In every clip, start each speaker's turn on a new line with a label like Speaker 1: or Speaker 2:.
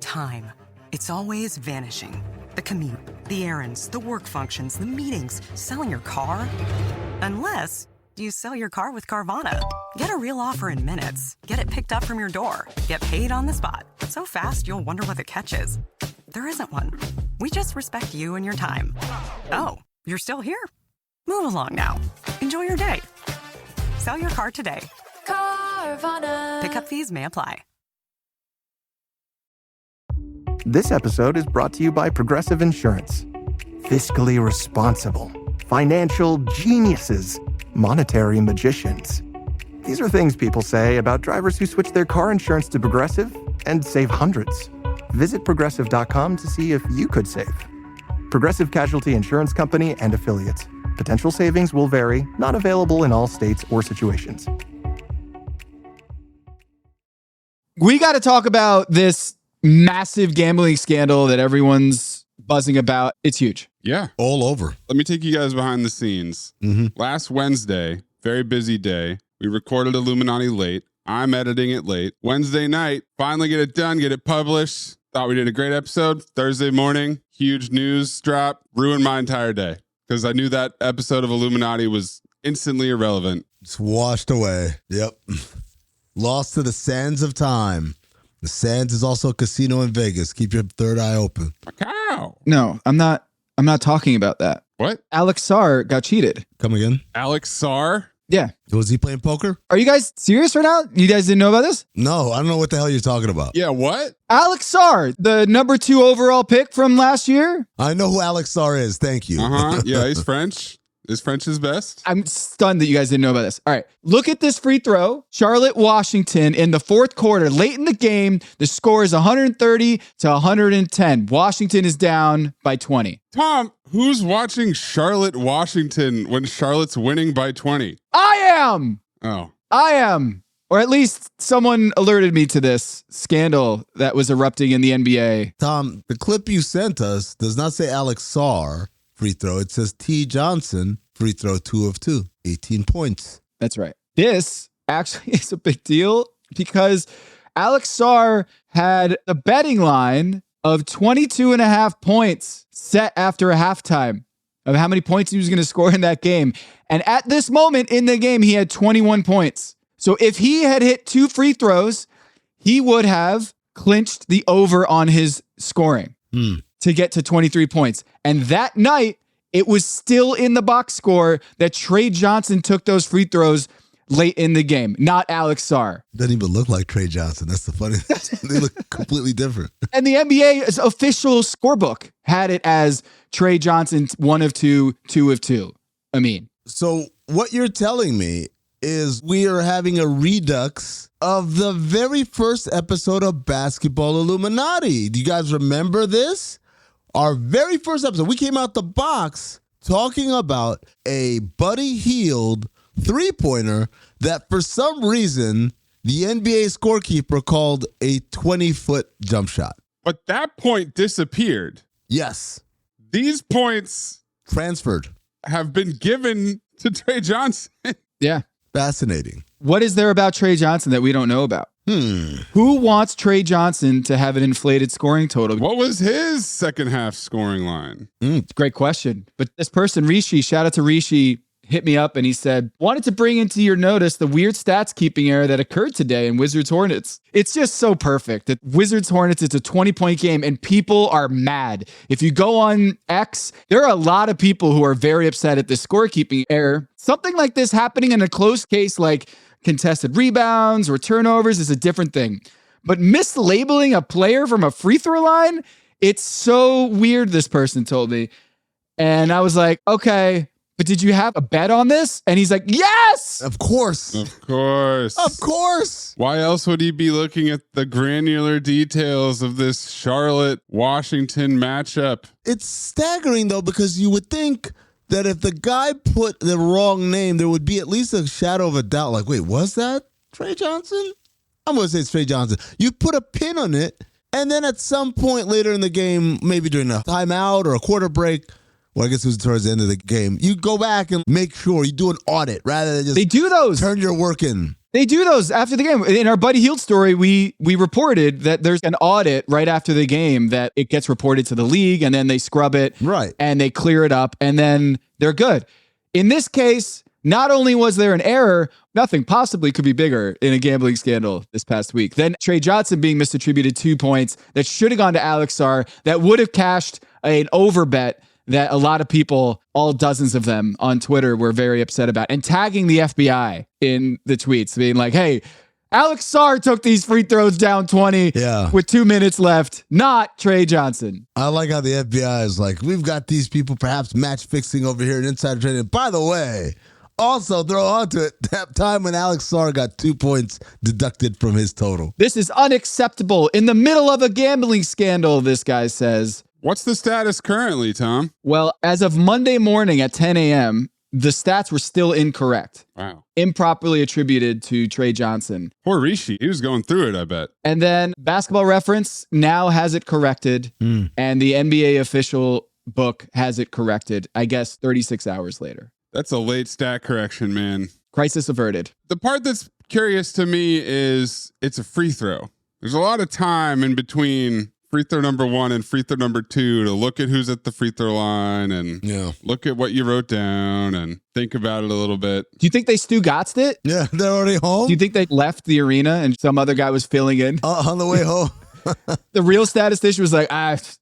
Speaker 1: time. It's always vanishing. The commute, the errands, the work functions, the meetings, selling your car. Unless you sell your car with Carvana. Get a real offer in minutes. Get it picked up from your door. Get paid on the spot. So fast, you'll wonder what the catch is. There isn't one. We just respect you and your time. Oh, you're still here? Move along now. Enjoy your day. Sell your car today.
Speaker 2: Carvana.
Speaker 1: Pickup fees may apply.
Speaker 3: This episode is brought to you by Progressive Insurance. Fiscally responsible, financial geniuses, monetary magicians. These are things people say about drivers who switch their car insurance to Progressive and save hundreds. Visit Progressive.com to see if you could save. Progressive Casualty Insurance Company and Affiliates. Potential savings will vary, not available in all states or situations.
Speaker 4: We got to talk about this massive gambling scandal that everyone's buzzing about. It's huge.
Speaker 5: Yeah.
Speaker 6: All over.
Speaker 5: Let me take you guys behind the scenes. Last Wednesday, very busy day. We recorded Illuminati late. I'm editing it late. Wednesday night, finally get it done, get it published. Thought we did a great episode. Thursday morning, huge news drop. Ruined my entire day because I knew that episode of Illuminati was instantly irrelevant.
Speaker 6: It's washed away. Yep. Lost to the sands of time. The Sands is also a casino in Vegas. Keep your third eye open.
Speaker 5: Cow.
Speaker 4: No, I'm not talking about that.
Speaker 5: What?
Speaker 4: Alex Sarr got cheated.
Speaker 6: Come again?
Speaker 5: Alex Sarr?
Speaker 4: Yeah.
Speaker 6: Was he playing poker?
Speaker 4: Are you guys serious right now? You guys didn't know about this?
Speaker 6: No, I don't know what the hell you're talking about.
Speaker 5: Yeah, what?
Speaker 4: Alex Sarr, the number 2 overall pick from last year.
Speaker 6: I know who Alex Sarr is. Thank you.
Speaker 5: Yeah, he's French. Is French his best?
Speaker 4: I'm stunned that you guys didn't know about this. All right. Look at this free throw. Charlotte, Washington in the fourth quarter. Late in the game, the score is 130 to 110. Washington is down by 20.
Speaker 5: Tom, who's watching Charlotte, Washington when Charlotte's winning by 20?
Speaker 4: I am.
Speaker 5: Oh.
Speaker 4: I am. Or at least someone alerted me to this scandal that was erupting in the NBA.
Speaker 6: Tom, the clip you sent us does not say Alex Sarr free throw. It says T. Johnson free throw 2 of 2, 18 points.
Speaker 4: That's right. This actually is a big deal because Alex Sarr had a betting line of 22.5 points set after a halftime of how many points he was going to score in that game. And at this moment in the game, he had 21 points. So if he had hit 2 free throws, he would have clinched the over on his scoring to get to 23 points. And that night, it was still in the box score that Trey Johnson took those free throws late in the game, not Alex Sarr.
Speaker 6: Doesn't even look like Trey Johnson. That's the funny thing. They look completely different.
Speaker 4: And the NBA's official scorebook had it as Trey Johnson 1 of 2, 2 of 2.
Speaker 6: So what you're telling me is we are having a redux of the very first episode of Basketball Illuminati. Do you guys remember this? Our very first episode, we came out the box talking about a Buddy Hield three-pointer that for some reason the NBA scorekeeper called a 20-foot jump shot.
Speaker 5: But that point disappeared.
Speaker 6: Yes.
Speaker 5: These points
Speaker 6: Transferred.
Speaker 5: have been given to Trey Johnson.
Speaker 4: Yeah.
Speaker 6: Fascinating.
Speaker 4: What is there about Trey Johnson that we don't know about? Who wants Trey Johnson to have an inflated scoring total?
Speaker 5: What was his second half scoring line?
Speaker 4: Great question. But this person, Rishi, shout out to Rishi, hit me up and he said, wanted to bring into your notice the weird stats keeping error that occurred today in Wizards Hornets. It's just so perfect that Wizards Hornets, it's a 20-point game and people are mad. If you go on X, there are a lot of people who are very upset at this scorekeeping error. Something like this happening in a close case like contested rebounds or turnovers is a different thing. But mislabeling a player from a free throw line, it's so weird, this person told me. And I was like, okay, but did you have a bet on this? And he's like, yes!
Speaker 6: Of course.
Speaker 5: Of course.
Speaker 6: Of course.
Speaker 5: Why else would he be looking at the granular details of this Charlotte-Washington matchup?
Speaker 6: It's staggering, though, because you would think that if the guy put the wrong name, there would be at least a shadow of a doubt. Like, wait, was that Trey Johnson? I'm going to say it's Trey Johnson. You put a pin on it, and then at some point later in the game, maybe during a timeout or a quarter break, well, I guess it was towards the end of the game, you go back and make sure you do an audit rather than just
Speaker 4: they do those.
Speaker 6: turn your work in.
Speaker 4: They do those after the game. In our Buddy Hield story, we reported that there's an audit right after the game that it gets reported to the league, and then they scrub it,
Speaker 6: right,
Speaker 4: and they clear it up, and then they're good. In this case, not only was there an error, nothing possibly could be bigger in a gambling scandal this past week than Trey Johnson being misattributed 2 points that should have gone to Alex Sarr, that would have cashed an over bet that a lot of people, all dozens of them on Twitter, were very upset about, and tagging the FBI in the tweets, being like, hey, Alex Sarr took these free throws down 20 with 2 minutes left, not Trey Johnson.
Speaker 6: I like how the FBI is like, we've got these people perhaps match fixing over here in insider trading. By the way, also throw onto it that time when Alex Sarr got 2 points deducted from his total.
Speaker 4: This is unacceptable. In the middle of a gambling scandal, this guy says.
Speaker 5: What's the status currently, Tom?
Speaker 4: Well, as of Monday morning at 10 a.m., the stats were still incorrect.
Speaker 5: Wow.
Speaker 4: Improperly attributed to Trey Johnson.
Speaker 5: Poor Rishi. He was going through it, I bet.
Speaker 4: And then Basketball Reference now has it corrected, and the NBA official book has it corrected, I guess, 36 hours later.
Speaker 5: That's a late stat correction, man.
Speaker 4: Crisis averted.
Speaker 5: The part that's curious to me is it's a free throw. There's a lot of time in between free throw number 1 and free throw number 2 to look at who's at the free throw line and look at what you wrote down and think about it a little bit.
Speaker 4: Do you think they Stu Gotzed it?
Speaker 6: Yeah, they're already home.
Speaker 4: Do you think they left the arena and some other guy was filling in?
Speaker 6: On the way home.
Speaker 4: The real statistician was like,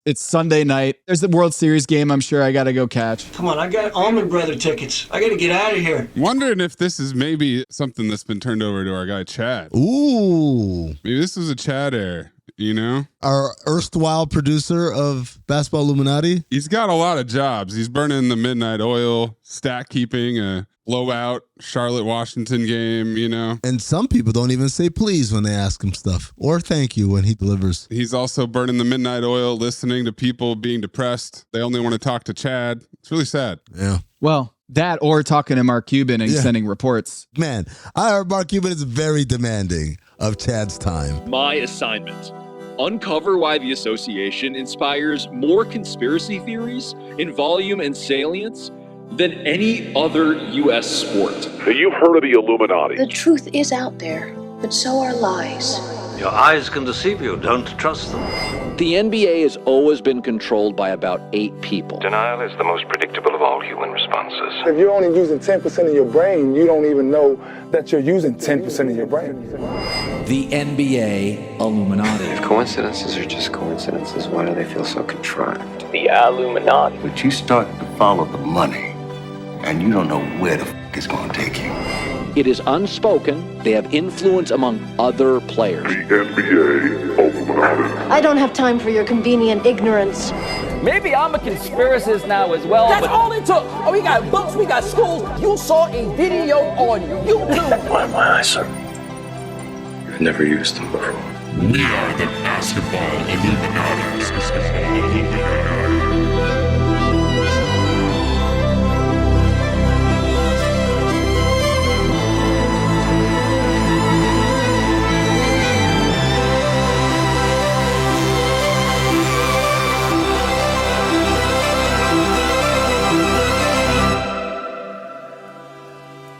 Speaker 4: it's Sunday night. There's the World Series game I'm sure I got to go catch.
Speaker 7: Come on, I got Allman Brother tickets. I got to get out of here.
Speaker 5: Wondering if this is maybe something that's been turned over to our guy, Chad.
Speaker 6: Ooh.
Speaker 5: Maybe this was a Chad error, you know?
Speaker 6: Our erstwhile producer of Basketball Illuminati.
Speaker 5: He's got a lot of jobs. He's burning the midnight oil, stat keeping, a blowout Charlotte Washington game, you know.
Speaker 6: And some people don't even say please when they ask him stuff or thank you when he delivers.
Speaker 5: He's also burning the midnight oil, listening to people being depressed. They only want to talk to Chad. It's really sad.
Speaker 6: Yeah.
Speaker 4: Well, that or talking to Mark Cuban and sending reports.
Speaker 6: Man, I heard Mark Cuban is very demanding of Chad's time.
Speaker 8: My assignment: uncover why the association inspires more conspiracy theories in volume and salience than any other U.S. sport.
Speaker 9: You've heard of the Illuminati.
Speaker 2: The truth is out there, but so are lies.
Speaker 10: Your eyes can deceive you. Don't trust them.
Speaker 11: The NBA has always been controlled by about 8 people.
Speaker 12: Denial is the most predictable of all human responses.
Speaker 13: If you're only using 10% of your brain, you don't even know that you're using 10% of your brain.
Speaker 14: The NBA Illuminati.
Speaker 12: If coincidences are just coincidences, why do they feel so contrived?
Speaker 15: The Illuminati.
Speaker 16: But you start to follow the money, and you don't know where the f*** it's going to take you.
Speaker 11: It is unspoken. They have influence among other players.
Speaker 9: The NBA Illuminati.
Speaker 2: I don't have time for your convenient ignorance.
Speaker 15: Maybe I'm a conspiracist now as well.
Speaker 17: That's all it took. Oh, we got books, we got schools. You saw a video on YouTube.
Speaker 12: My eyes, sir. You've never used them before.
Speaker 9: We are the Basketball Illuminati.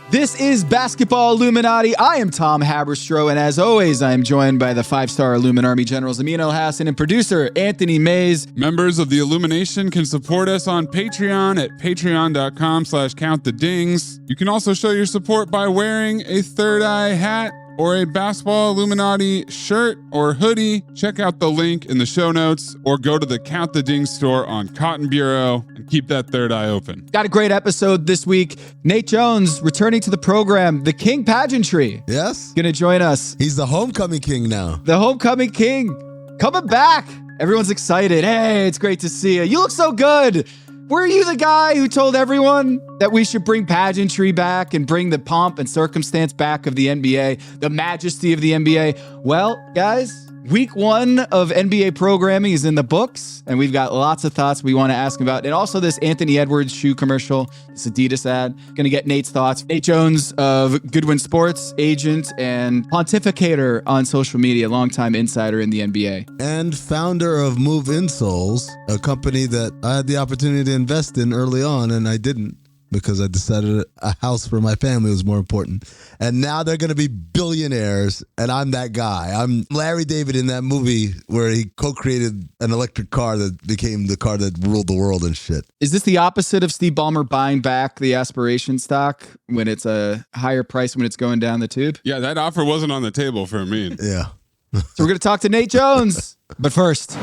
Speaker 4: This is Basketball Illuminati. I am Tom Haberstroh, and as always, I am joined by the 5-star Illuminarmy generals Amin Elhassan and producer Anthony Mays.
Speaker 5: Members of the Illumination can support us on Patreon at patreon.com/countthedings. You can also show your support by wearing a Third Eye hat or a Basketball Illuminati shirt or hoodie. Check out the link in the show notes or go to the Count the Dings store on Cotton Bureau and keep that third eye open.
Speaker 4: Got a great episode this week. Nate Jones returning to the program, the King Pageantry.
Speaker 6: Yes.
Speaker 4: Gonna join us.
Speaker 6: He's the homecoming king now.
Speaker 4: The homecoming king coming back. Everyone's excited. Hey, it's great to see you. You look so good. Were you the guy who told everyone that we should bring pageantry back and bring the pomp and circumstance back of the NBA, the majesty of the NBA? Well, guys, week 1 of NBA programming is in the books, and we've got lots of thoughts we want to ask about. And also this Anthony Edwards shoe commercial, this Adidas ad. Going to get Nate's thoughts. Nate Jones of Goodwin Sports, agent and pontificator on social media, longtime insider in the NBA.
Speaker 6: And founder of Move Insoles, a company that I had the opportunity to invest in early on, and I didn't. because I decided a house for my family was more important. And now they're going to be billionaires, and I'm that guy. I'm Larry David in that movie where he co-created an electric car that became the car that ruled the world and shit.
Speaker 4: Is this the opposite of Steve Ballmer buying back the aspiration stock when it's a higher price when it's going down the tube?
Speaker 5: Yeah, that offer wasn't on the table for Amin.
Speaker 6: Yeah.
Speaker 4: So we're going to talk to Nate Jones. But first...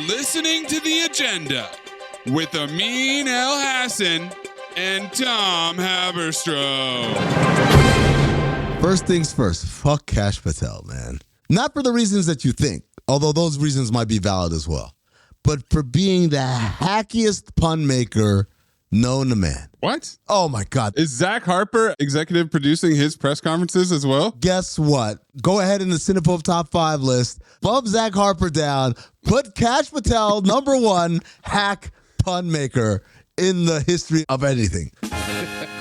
Speaker 5: Listening to The Agenda with Amin Elhassan and Tom Haberstroh.
Speaker 6: First things first, fuck Kash Patel, man. Not for the reasons that you think, although those reasons might be valid as well, but for being the hackiest pun maker known to man.
Speaker 5: What?
Speaker 6: Oh my God.
Speaker 5: Is Zach Harper executive producing his press conferences as well?
Speaker 6: Guess what? Go ahead in the Cinepop Top 5 list, bump Zach Harper down, put Kash Patel number 1 hack pun maker in the history of anything.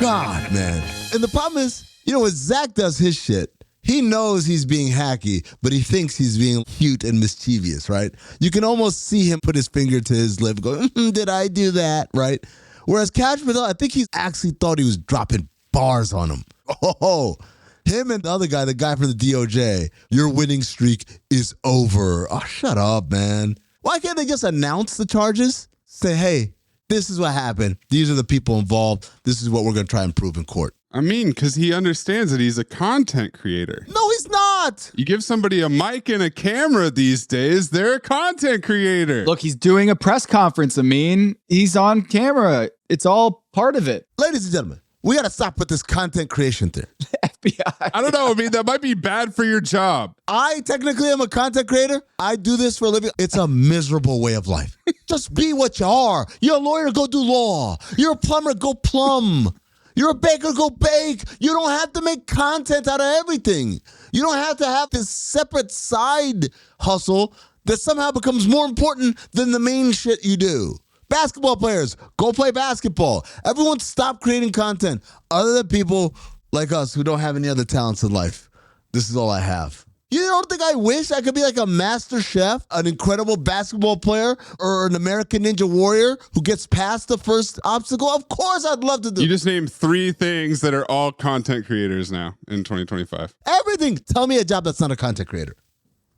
Speaker 6: God, man. And the problem is, when Zach does his shit, he knows he's being hacky, but he thinks he's being cute and mischievous, right? You can almost see him put his finger to his lip going, did I do that, right? Whereas Kash Patel, I think he's actually thought he was dropping bars on him. Oh, him and the other guy, the guy from the DOJ, your winning streak is over. Oh, shut up, man. Why can't they just announce the charges? Say, hey, this is what happened. These are the people involved. This is what we're going to try and prove in court.
Speaker 5: I mean, because he understands that he's a content creator.
Speaker 6: No, he's not.
Speaker 5: You give somebody a mic and a camera these days, they're a content creator.
Speaker 4: Look, he's doing a press conference, Amin. He's on camera. It's all part of it.
Speaker 6: Ladies and gentlemen, we got to stop with this content creation thing.
Speaker 4: FBI.
Speaker 5: I don't know. I mean, that might be bad for your job.
Speaker 6: I technically am a content creator. I do this for a living. It's a miserable way of life. Just be what you are. You're a lawyer, go do law. You're a plumber, go plumb. You're a baker, go bake. You don't have to make content out of everything. You don't have to have this separate side hustle that somehow becomes more important than the main shit you do. Basketball players, go play basketball. Everyone stop creating content other than people like us who don't have any other talents in life. This is all I have. You don't think I wish I could be like a master chef, an incredible basketball player, or an American Ninja Warrior who gets past the first obstacle? Of course I'd love to do.
Speaker 5: You just named 3 things that are all content creators now in 2025.
Speaker 6: Everything. Tell me a job that's not a content creator.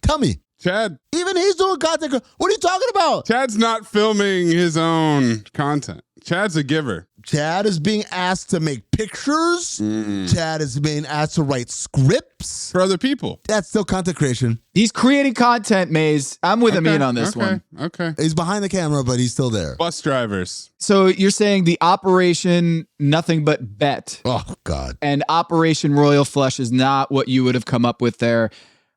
Speaker 6: Tell me.
Speaker 5: Chad.
Speaker 6: Even he's doing content. What are you talking about?
Speaker 5: Chad's not filming his own content. Chad's a giver.
Speaker 6: Chad is being asked to make pictures. Chad is being asked to write scripts.
Speaker 5: For other people.
Speaker 6: That's still content creation.
Speaker 4: He's creating content, Maze. I'm with Amin on this one.
Speaker 5: Okay.
Speaker 6: He's behind the camera, but he's still there.
Speaker 5: Bus drivers.
Speaker 4: So you're saying the Operation Nothing But Bet.
Speaker 6: Oh, God.
Speaker 4: And Operation Royal Flush is not what you would have come up with there.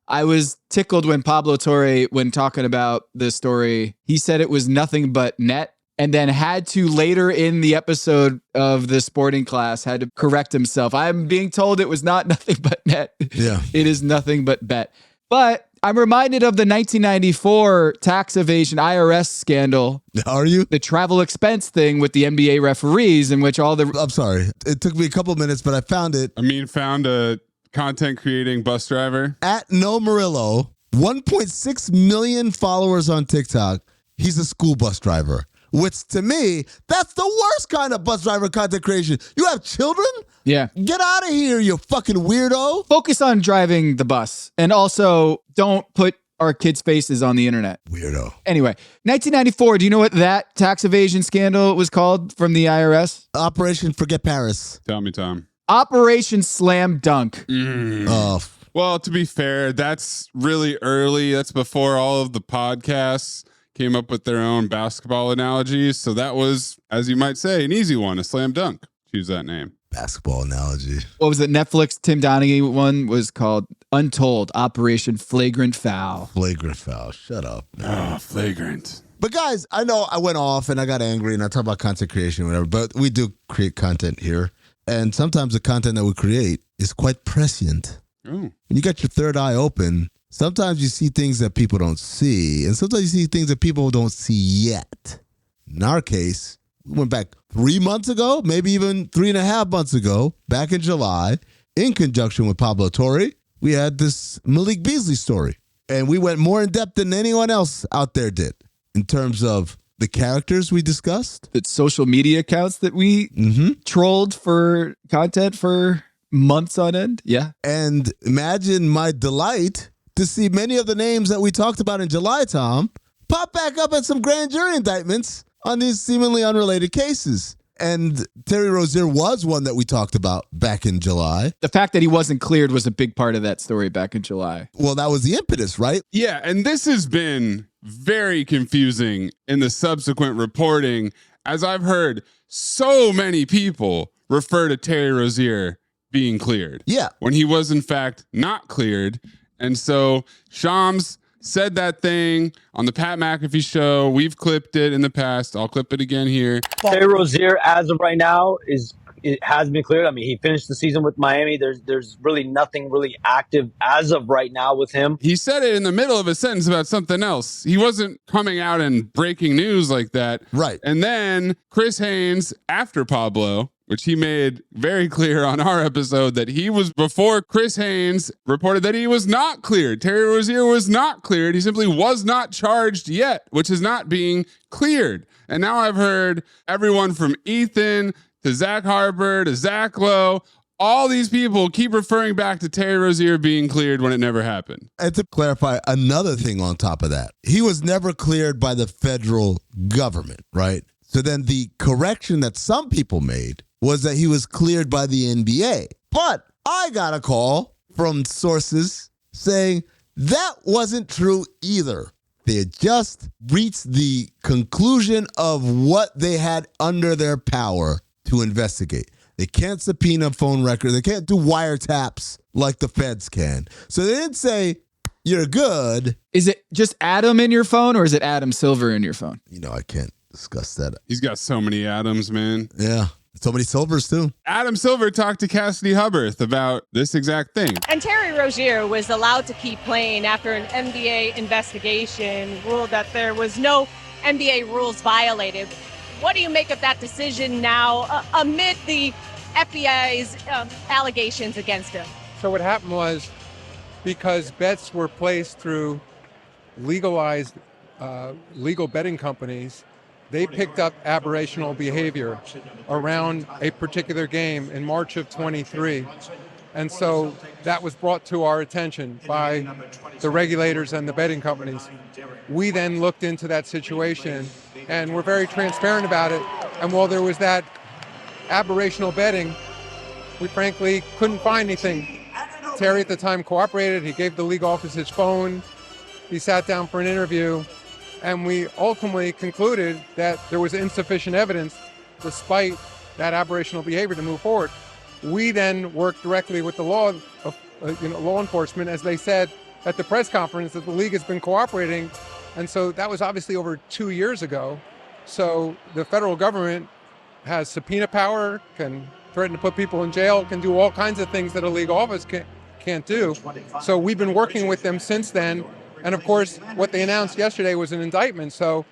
Speaker 4: I was tickled when Pablo Torre, when talking about this story, he said it was nothing but net, and then had to later in the episode of the sporting class had to correct himself. I'm being told it was not nothing but net.
Speaker 6: Yeah.
Speaker 4: It is nothing but bet. But I'm reminded of the 1994 tax evasion IRS scandal.
Speaker 6: Are you?
Speaker 4: The travel expense thing with the NBA referees in which all the...
Speaker 6: I'm sorry. It took me a couple minutes, but I found it.
Speaker 5: Amin found a content creating bus driver.
Speaker 6: At No Murillo, 1.6 million followers on TikTok. He's a school bus driver. Which, to me, that's the worst kind of bus driver content creation. You have children?
Speaker 4: Yeah.
Speaker 6: Get out of here, you fucking weirdo.
Speaker 4: Focus on driving the bus. And also, don't put our kids' faces on the internet.
Speaker 6: Weirdo.
Speaker 4: Anyway, 1994, do you know what that tax evasion scandal was called from the IRS?
Speaker 6: Operation Forget Paris.
Speaker 5: Tell me, Tom.
Speaker 4: Operation Slam Dunk.
Speaker 6: Oh.
Speaker 5: Well, to be fair, that's really early. That's before all of the podcasts came up with their own basketball analogies. So that was, as you might say, an easy one, a slam dunk. Choose that name.
Speaker 6: Basketball analogy.
Speaker 4: What was it? Netflix Tim Donaghy one was called Untold, Operation Flagrant Foul.
Speaker 6: Flagrant Foul. Shut up.
Speaker 5: Oh, flagrant.
Speaker 6: But guys, I know I went off and I got angry and I talk about content creation or whatever, but we do create content here. And sometimes the content that we create is quite prescient.
Speaker 5: Oh.
Speaker 6: When you got your third eye open, sometimes you see things that people don't see. And sometimes you see things that people don't see yet. In our case, we went back 3 months ago, maybe even 3.5 months ago, back in July, in conjunction with Pablo Torre, we had this Malik Beasley story. And we went more in depth than anyone else out there did in terms of the characters we discussed.
Speaker 4: The social media accounts that we trolled for content for months on end. Yeah.
Speaker 6: And imagine my delight to see many of the names that we talked about in July, Tom, pop back up at some grand jury indictments on these seemingly unrelated cases. And Terry Rozier was one that we talked about back in July.
Speaker 4: The fact that he wasn't cleared was a big part of that story back in July.
Speaker 6: Well, that was the impetus, right?
Speaker 5: Yeah, and this has been very confusing in the subsequent reporting, as I've heard so many people refer to Terry Rozier being cleared.
Speaker 6: Yeah.
Speaker 5: When he was, in fact, not cleared. And so Shams said that thing on the Pat McAfee show. We've clipped it in the past. I'll clip it again here.
Speaker 18: Terry Rozier, as of right now, it has been cleared. I mean, he finished the season with Miami. There's really nothing really active as of right now with him.
Speaker 5: He said it in the middle of a sentence about something else. He wasn't coming out and breaking news like that.
Speaker 6: Right.
Speaker 5: And then Chris Haynes, after Pablo, which he made very clear on our episode that he was before Chris Haynes reported that he was not cleared. Terry Rozier was not cleared. He simply was not charged yet, which is not being cleared. And now I've heard everyone from Ethan to Zach Harper to Zach Lowe, all these people keep referring back to Terry Rozier being cleared when it never happened.
Speaker 6: And to clarify another thing on top of that, he was never cleared by the federal government, right? So then the correction that some people made was that he was cleared by the NBA. But I got a call from sources saying that wasn't true either. They had just reached the conclusion of what they had under their power to investigate. They can't subpoena phone records. They can't do wiretaps like the feds can. So they didn't say, you're good.
Speaker 4: Is it just Adam in your phone or is it Adam Silver in your phone?
Speaker 6: You know, I can't discuss that.
Speaker 5: He's got so many Adams, man.
Speaker 6: Yeah. So many Silvers, too.
Speaker 5: Adam Silver talked to Cassidy Hubbarth about this exact thing.
Speaker 19: And Terry Rozier was allowed to keep playing after an NBA investigation ruled that there was no NBA rules violated. What do you make of that decision now amid the FBI's allegations against him?
Speaker 20: So what happened was, because bets were placed through legalized legal betting companies, they picked up aberrational behavior around a particular game in March of 23. And so that was brought to our attention by the regulators and the betting companies. We then looked into that situation and were very transparent about it. And while there was that aberrational betting, we frankly couldn't find anything. Terry at the time cooperated. He gave the league office his phone. He sat down for an interview. And we ultimately concluded that there was insufficient evidence, despite that aberrational behavior, to move forward. We then worked directly with the law enforcement, as they said at the press conference, that the league has been cooperating. And so that was obviously over 2 years ago. So the federal government has subpoena power, can threaten to put people in jail, can do all kinds of things that a league office can't do. So we've been working with them since then. And of course, what they announced yesterday was an indictment. So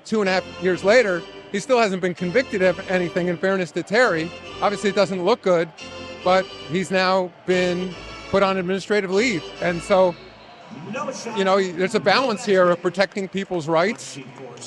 Speaker 20: 2.5 years later, he still hasn't been convicted of anything, in fairness to Terry. Obviously, it doesn't look good, but he's now been put on administrative leave. And so, you know, there's a balance here of protecting people's rights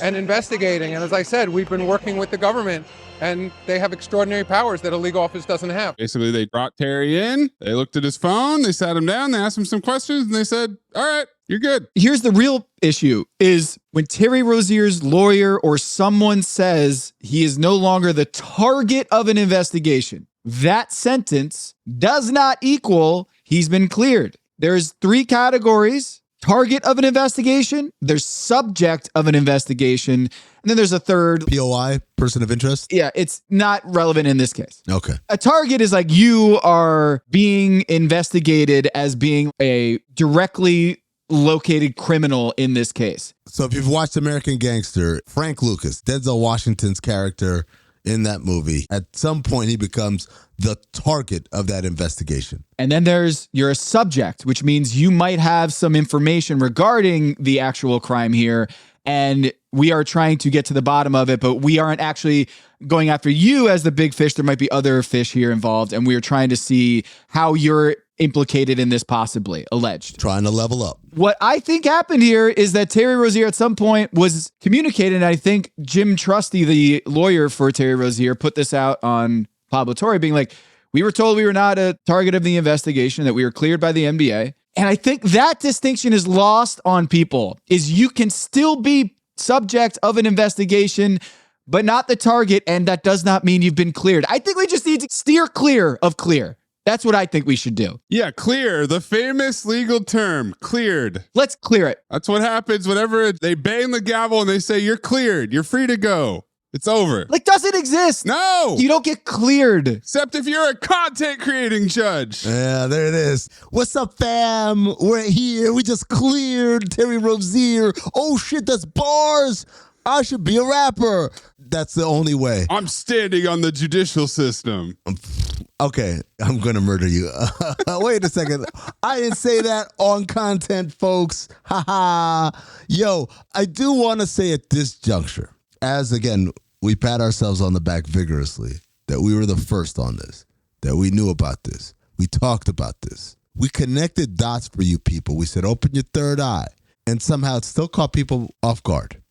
Speaker 20: and investigating. And as I said, we've been working with the government, and they have extraordinary powers that a league office doesn't have.
Speaker 5: Basically, they brought Terry in, they looked at his phone, they sat him down, they asked him some questions, and they said, all right, you're good.
Speaker 4: Here's the real issue is when Terry Rozier's lawyer or someone says he is no longer the target of an investigation, that sentence does not equal he's been cleared. There's 3 categories: target of an investigation, there's subject of an investigation, and then there's a third.
Speaker 6: POI, person of interest?
Speaker 4: Yeah, it's not relevant in this case.
Speaker 6: Okay.
Speaker 4: A target is like you are being investigated as being a directly located criminal in this case.
Speaker 6: So if you've watched American Gangster, Frank Lucas, Denzel Washington's character in that movie, at some point he becomes the target of that investigation.
Speaker 4: And then you're a subject, which means you might have some information regarding the actual crime here. And we are trying to get to the bottom of it, but we aren't actually going after you as the big fish. There might be other fish here involved, and we are trying to see how you're implicated in this, possibly, alleged.
Speaker 6: Trying to level up.
Speaker 4: What I think happened here is that Terry Rozier at some point was communicating, and I think Jim Trusty, the lawyer for Terry Rozier, put this out on Pablo Torre, being like, we were told we were not a target of the investigation, that we were cleared by the NBA. And I think that distinction is lost on people, is you can still be subject of an investigation, but not the target, and that does not mean you've been cleared. I think we just need to steer clear of clear. That's what I think we should do.
Speaker 5: Yeah, clear. The famous legal term, cleared.
Speaker 4: Let's clear it.
Speaker 5: That's what happens whenever they bang the gavel and they say, you're cleared. You're free to go. It's over.
Speaker 4: Like, does it exist?
Speaker 5: No.
Speaker 4: You don't get cleared.
Speaker 5: Except if you're a content creating judge.
Speaker 6: Yeah, there it is. What's up, fam? We're here. We just cleared Terry Rozier. Oh, shit, that's bars. I should be a rapper. That's the only way.
Speaker 5: I'm standing on the judicial system.
Speaker 6: Okay, I'm going to murder you. Wait a second. I didn't say that on content, folks. Haha. Yo, I do want to say at this juncture, as again, we pat ourselves on the back vigorously, that we were the first on this, that we knew about this. We talked about this. We connected dots for you people. We said, open your third eye. And somehow it still caught people off guard.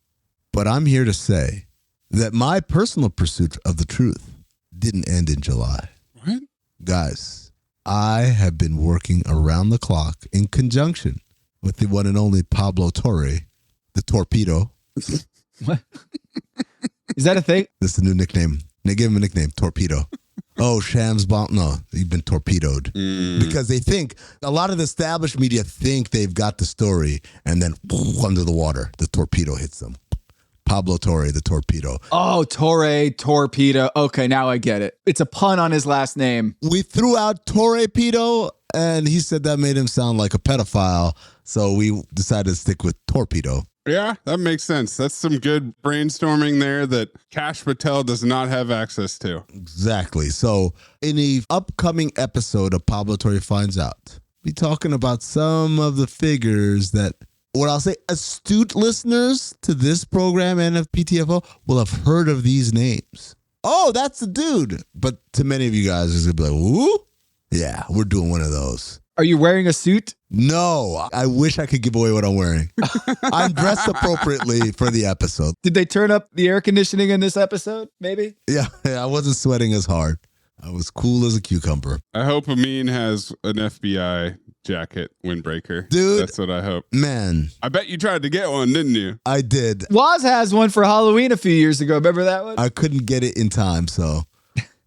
Speaker 6: But I'm here to say that my personal pursuit of the truth didn't end in July.
Speaker 5: What?
Speaker 6: Guys, I have been working around the clock in conjunction with the one and only Pablo Torre, the Torpedo.
Speaker 4: What? Is that a thing?
Speaker 6: That's the new nickname. They gave him a nickname, Torpedo. Oh, Shams bomb. No, you've been torpedoed. Because they think, a lot of the established media think they've got the story, and then under the water, the torpedo hits them. Pablo Torre, the Torpedo.
Speaker 4: Oh, Torre, Torpedo. Okay, now I get it. It's a pun on his last name.
Speaker 6: We threw out Torpedo, and he said that made him sound like a pedophile, so we decided to stick with Torpedo.
Speaker 5: Yeah, that makes sense. That's some good brainstorming there that Kash Patel does not have access to.
Speaker 6: Exactly. So in the upcoming episode of Pablo Torre Finds Out, we'll be talking about some of the figures that, what I'll say, astute listeners to this program and of PTFO will have heard of these names. Oh, that's the dude. But to many of you guys, it's going to be like, who? Yeah, we're doing one of those.
Speaker 4: Are you wearing a suit?
Speaker 6: No, I wish I could give away what I'm wearing. I'm dressed appropriately for the episode.
Speaker 4: Did they turn up the air conditioning in this episode, maybe?
Speaker 6: Yeah, I wasn't sweating as hard. I was cool as a cucumber.
Speaker 5: I hope Amin has an FBI jacket windbreaker.
Speaker 6: Dude.
Speaker 5: That's what I hope.
Speaker 6: Man.
Speaker 5: I bet you tried to get one, didn't you?
Speaker 6: I did.
Speaker 4: Waz has one for Halloween a few years ago. Remember that one?
Speaker 6: I couldn't get it in time, so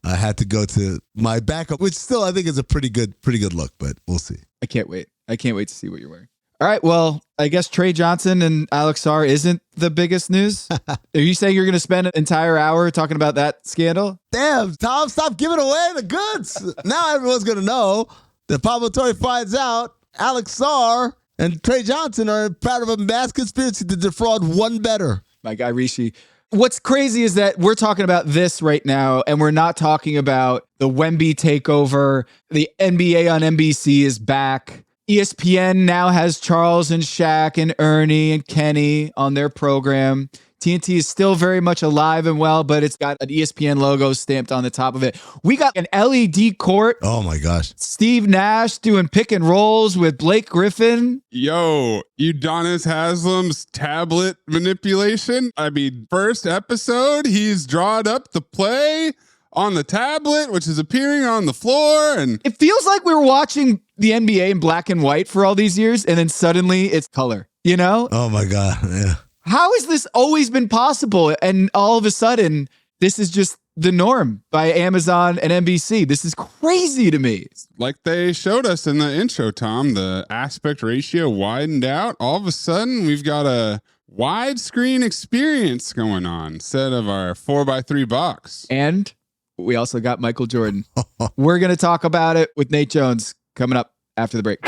Speaker 6: I had to go to my backup, which still I think is a pretty good look, but we'll see.
Speaker 4: I can't wait. I can't wait to see what you're wearing. All right. Well, I guess Trey Johnson and Alex Sarr isn't the biggest news. Are you saying you're going to spend an entire hour talking about that scandal?
Speaker 6: Damn, Tom, stop giving away the goods. Now everyone's going to know that Pablo Torre Finds Out Alex Sarr and Trey Johnson are part of a mass conspiracy to defraud one bettor.
Speaker 4: My guy, Rishi. What's crazy is that we're talking about this right now, and we're not talking about the Wemby takeover. The NBA on NBC is back. ESPN now has Charles and Shaq and Ernie and Kenny on their program. TNT is still very much alive and well, but it's got an ESPN logo stamped on the top of it. We got an LED court.
Speaker 6: Oh my gosh.
Speaker 4: Steve Nash doing pick and rolls with Blake Griffin.
Speaker 5: Yo, Udonis Haslam's tablet manipulation. I mean, first episode, he's drawn up the play on the tablet, which is appearing on the floor. And
Speaker 4: it feels like we were watching the NBA in black and white for all these years, and then suddenly it's color, you know?
Speaker 6: Oh my God, yeah.
Speaker 4: How has this always been possible? And all of a sudden, this is just the norm by Amazon and NBC. This is crazy to me.
Speaker 5: Like they showed us in the intro, Tom, the aspect ratio widened out. All of a sudden, we've got a widescreen experience going on instead of our 4x3 box.
Speaker 4: And we also got Michael Jordan. We're going to talk about it with Nate Jones coming up after the break.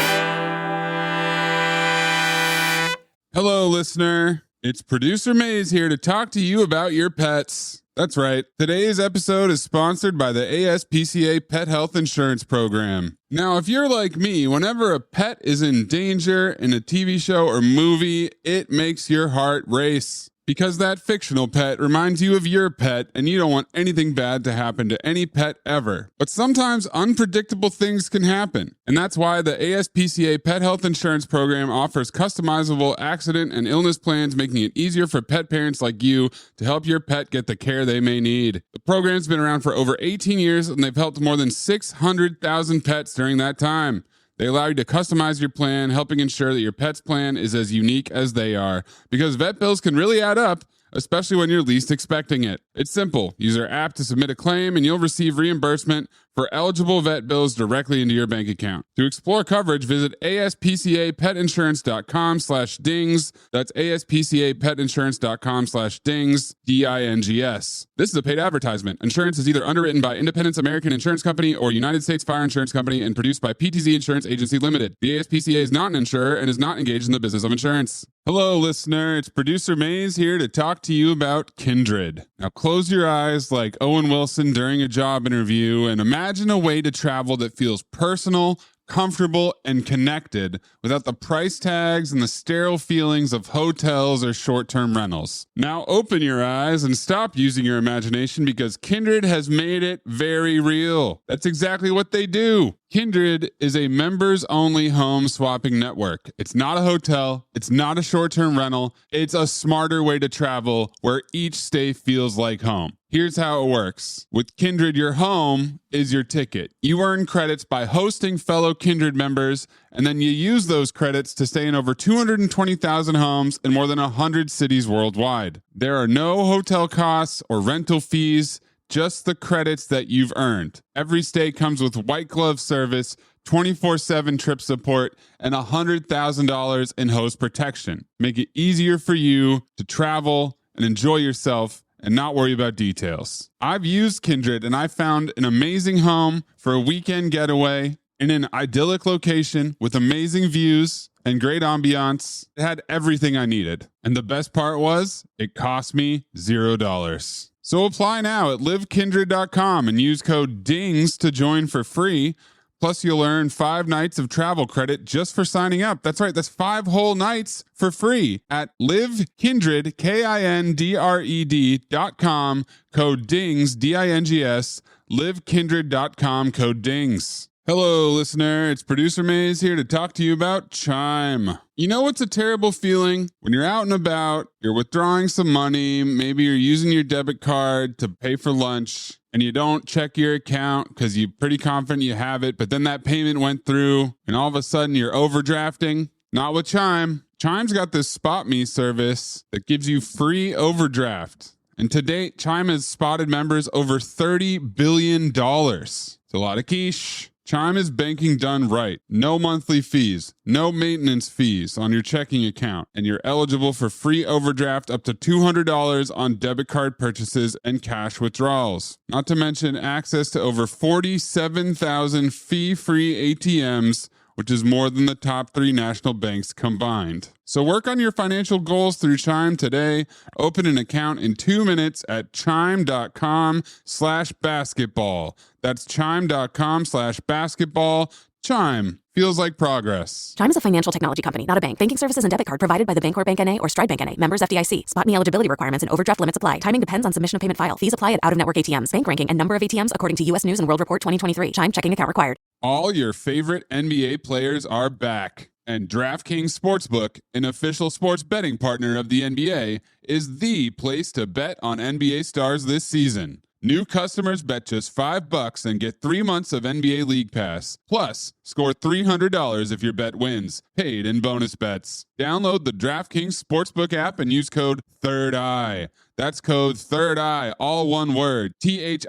Speaker 5: Hello, listener. It's producer Maze here to talk to you about your pets. That's right. Today's episode is sponsored by the ASPCA Pet Health Insurance Program. Now, if you're like me, whenever a pet is in danger in a TV show or movie, it makes your heart race. Because that fictional pet reminds you of your pet, and you don't want anything bad to happen to any pet ever. But sometimes unpredictable things can happen, and that's why the ASPCA Pet Health Insurance Program offers customizable accident and illness plans, making it easier for pet parents like you to help your pet get the care they may need. The program's been around for over 18 years, and they've helped more than 600,000 pets during that time. They allow you to customize your plan, helping ensure that your pet's plan is as unique as they are. Because vet bills can really add up, especially when you're least expecting it. It's simple. Use our app to submit a claim, and you'll receive reimbursement for eligible vet bills directly into your bank account. To explore coverage, visit aspcapetinsurance.com/dings. That's aspcapetinsurance.com/dings, DINGS. This is a paid advertisement. Insurance is either underwritten by Independence American Insurance Company or United States Fire Insurance Company and produced by PTZ Insurance Agency Limited. The ASPCA is not an insurer and is not engaged in the business of insurance. Hello, listener. It's producer Maze here to talk to you about Kindred. Now, close your eyes like Owen Wilson during a job interview and imagine a way to travel that feels personal, comfortable, and connected without the price tags and the sterile feelings of hotels or short-term rentals. Now open your eyes and stop using your imagination because Kindred has made it very real. That's exactly what they do. Kindred is a members-only home swapping network. It's not a hotel. It's not a short-term rental. It's a smarter way to travel where each stay feels like home. Here's how it works. With Kindred, your home is your ticket. You earn credits by hosting fellow Kindred members, and then you use those credits to stay in over 220,000 homes in more than 100 cities worldwide. There are no hotel costs or rental fees, just the credits that you've earned. Every stay comes with white glove service, 24/7 trip support, and $100,000 in host protection. Make it easier for you to travel and enjoy yourself and not worry about details. I've used Kindred and I found an amazing home for a weekend getaway in an idyllic location with amazing views and great ambiance. It had everything I needed. And the best part was, it cost me $0. So apply now at livekindred.com and use code DINGS to join for free. Plus, you'll earn 5 nights of travel credit just for signing up. That's right, that's 5 whole nights for free at livekindred, KINDRED.com, code DINGS, DINGS, livekindred.com, code DINGS. Hello, listener. It's producer Maze here to talk to you about Chime. You know what's a terrible feeling? When you're out and about, you're withdrawing some money, maybe you're using your debit card to pay for lunch, and you don't check your account because you're pretty confident you have it, but then that payment went through, and all of a sudden you're overdrafting. Not with Chime. Chime's got this Spot Me service that gives you free overdraft. And to date, Chime has spotted members over $30 billion. It's a lot of quiche. Chime is banking done right. No monthly fees, no maintenance fees on your checking account, and you're eligible for free overdraft up to $200 on debit card purchases and cash withdrawals. Not to mention access to over 47,000 fee-free ATMs, which is more than the top 3 national banks combined. So work on your financial goals through Chime today. Open an account in 2 minutes at chime.com/basketball. That's chime.com/basketball. Chime feels like progress.
Speaker 21: Chime is a financial technology company, not a bank. Banking services and debit card provided by the Bancorp Bank N.A. or Stride Bank N.A. Members FDIC. Spot me eligibility requirements and overdraft limits apply. Timing depends on submission of payment file. Fees apply at out-of-network ATMs. Bank ranking and number of ATMs according to U.S. News and World Report 2023. Chime checking account required.
Speaker 5: All your favorite NBA players are back. And DraftKings Sportsbook, an official sports betting partner of the NBA, is the place to bet on NBA stars this season. New customers bet just $5 and get 3 months of NBA League Pass. Plus, score $300 if your bet wins, paid in bonus bets. Download the DraftKings Sportsbook app and use code THIRDEYE. That's code THIRDEYE, all one word, THIRDEYE.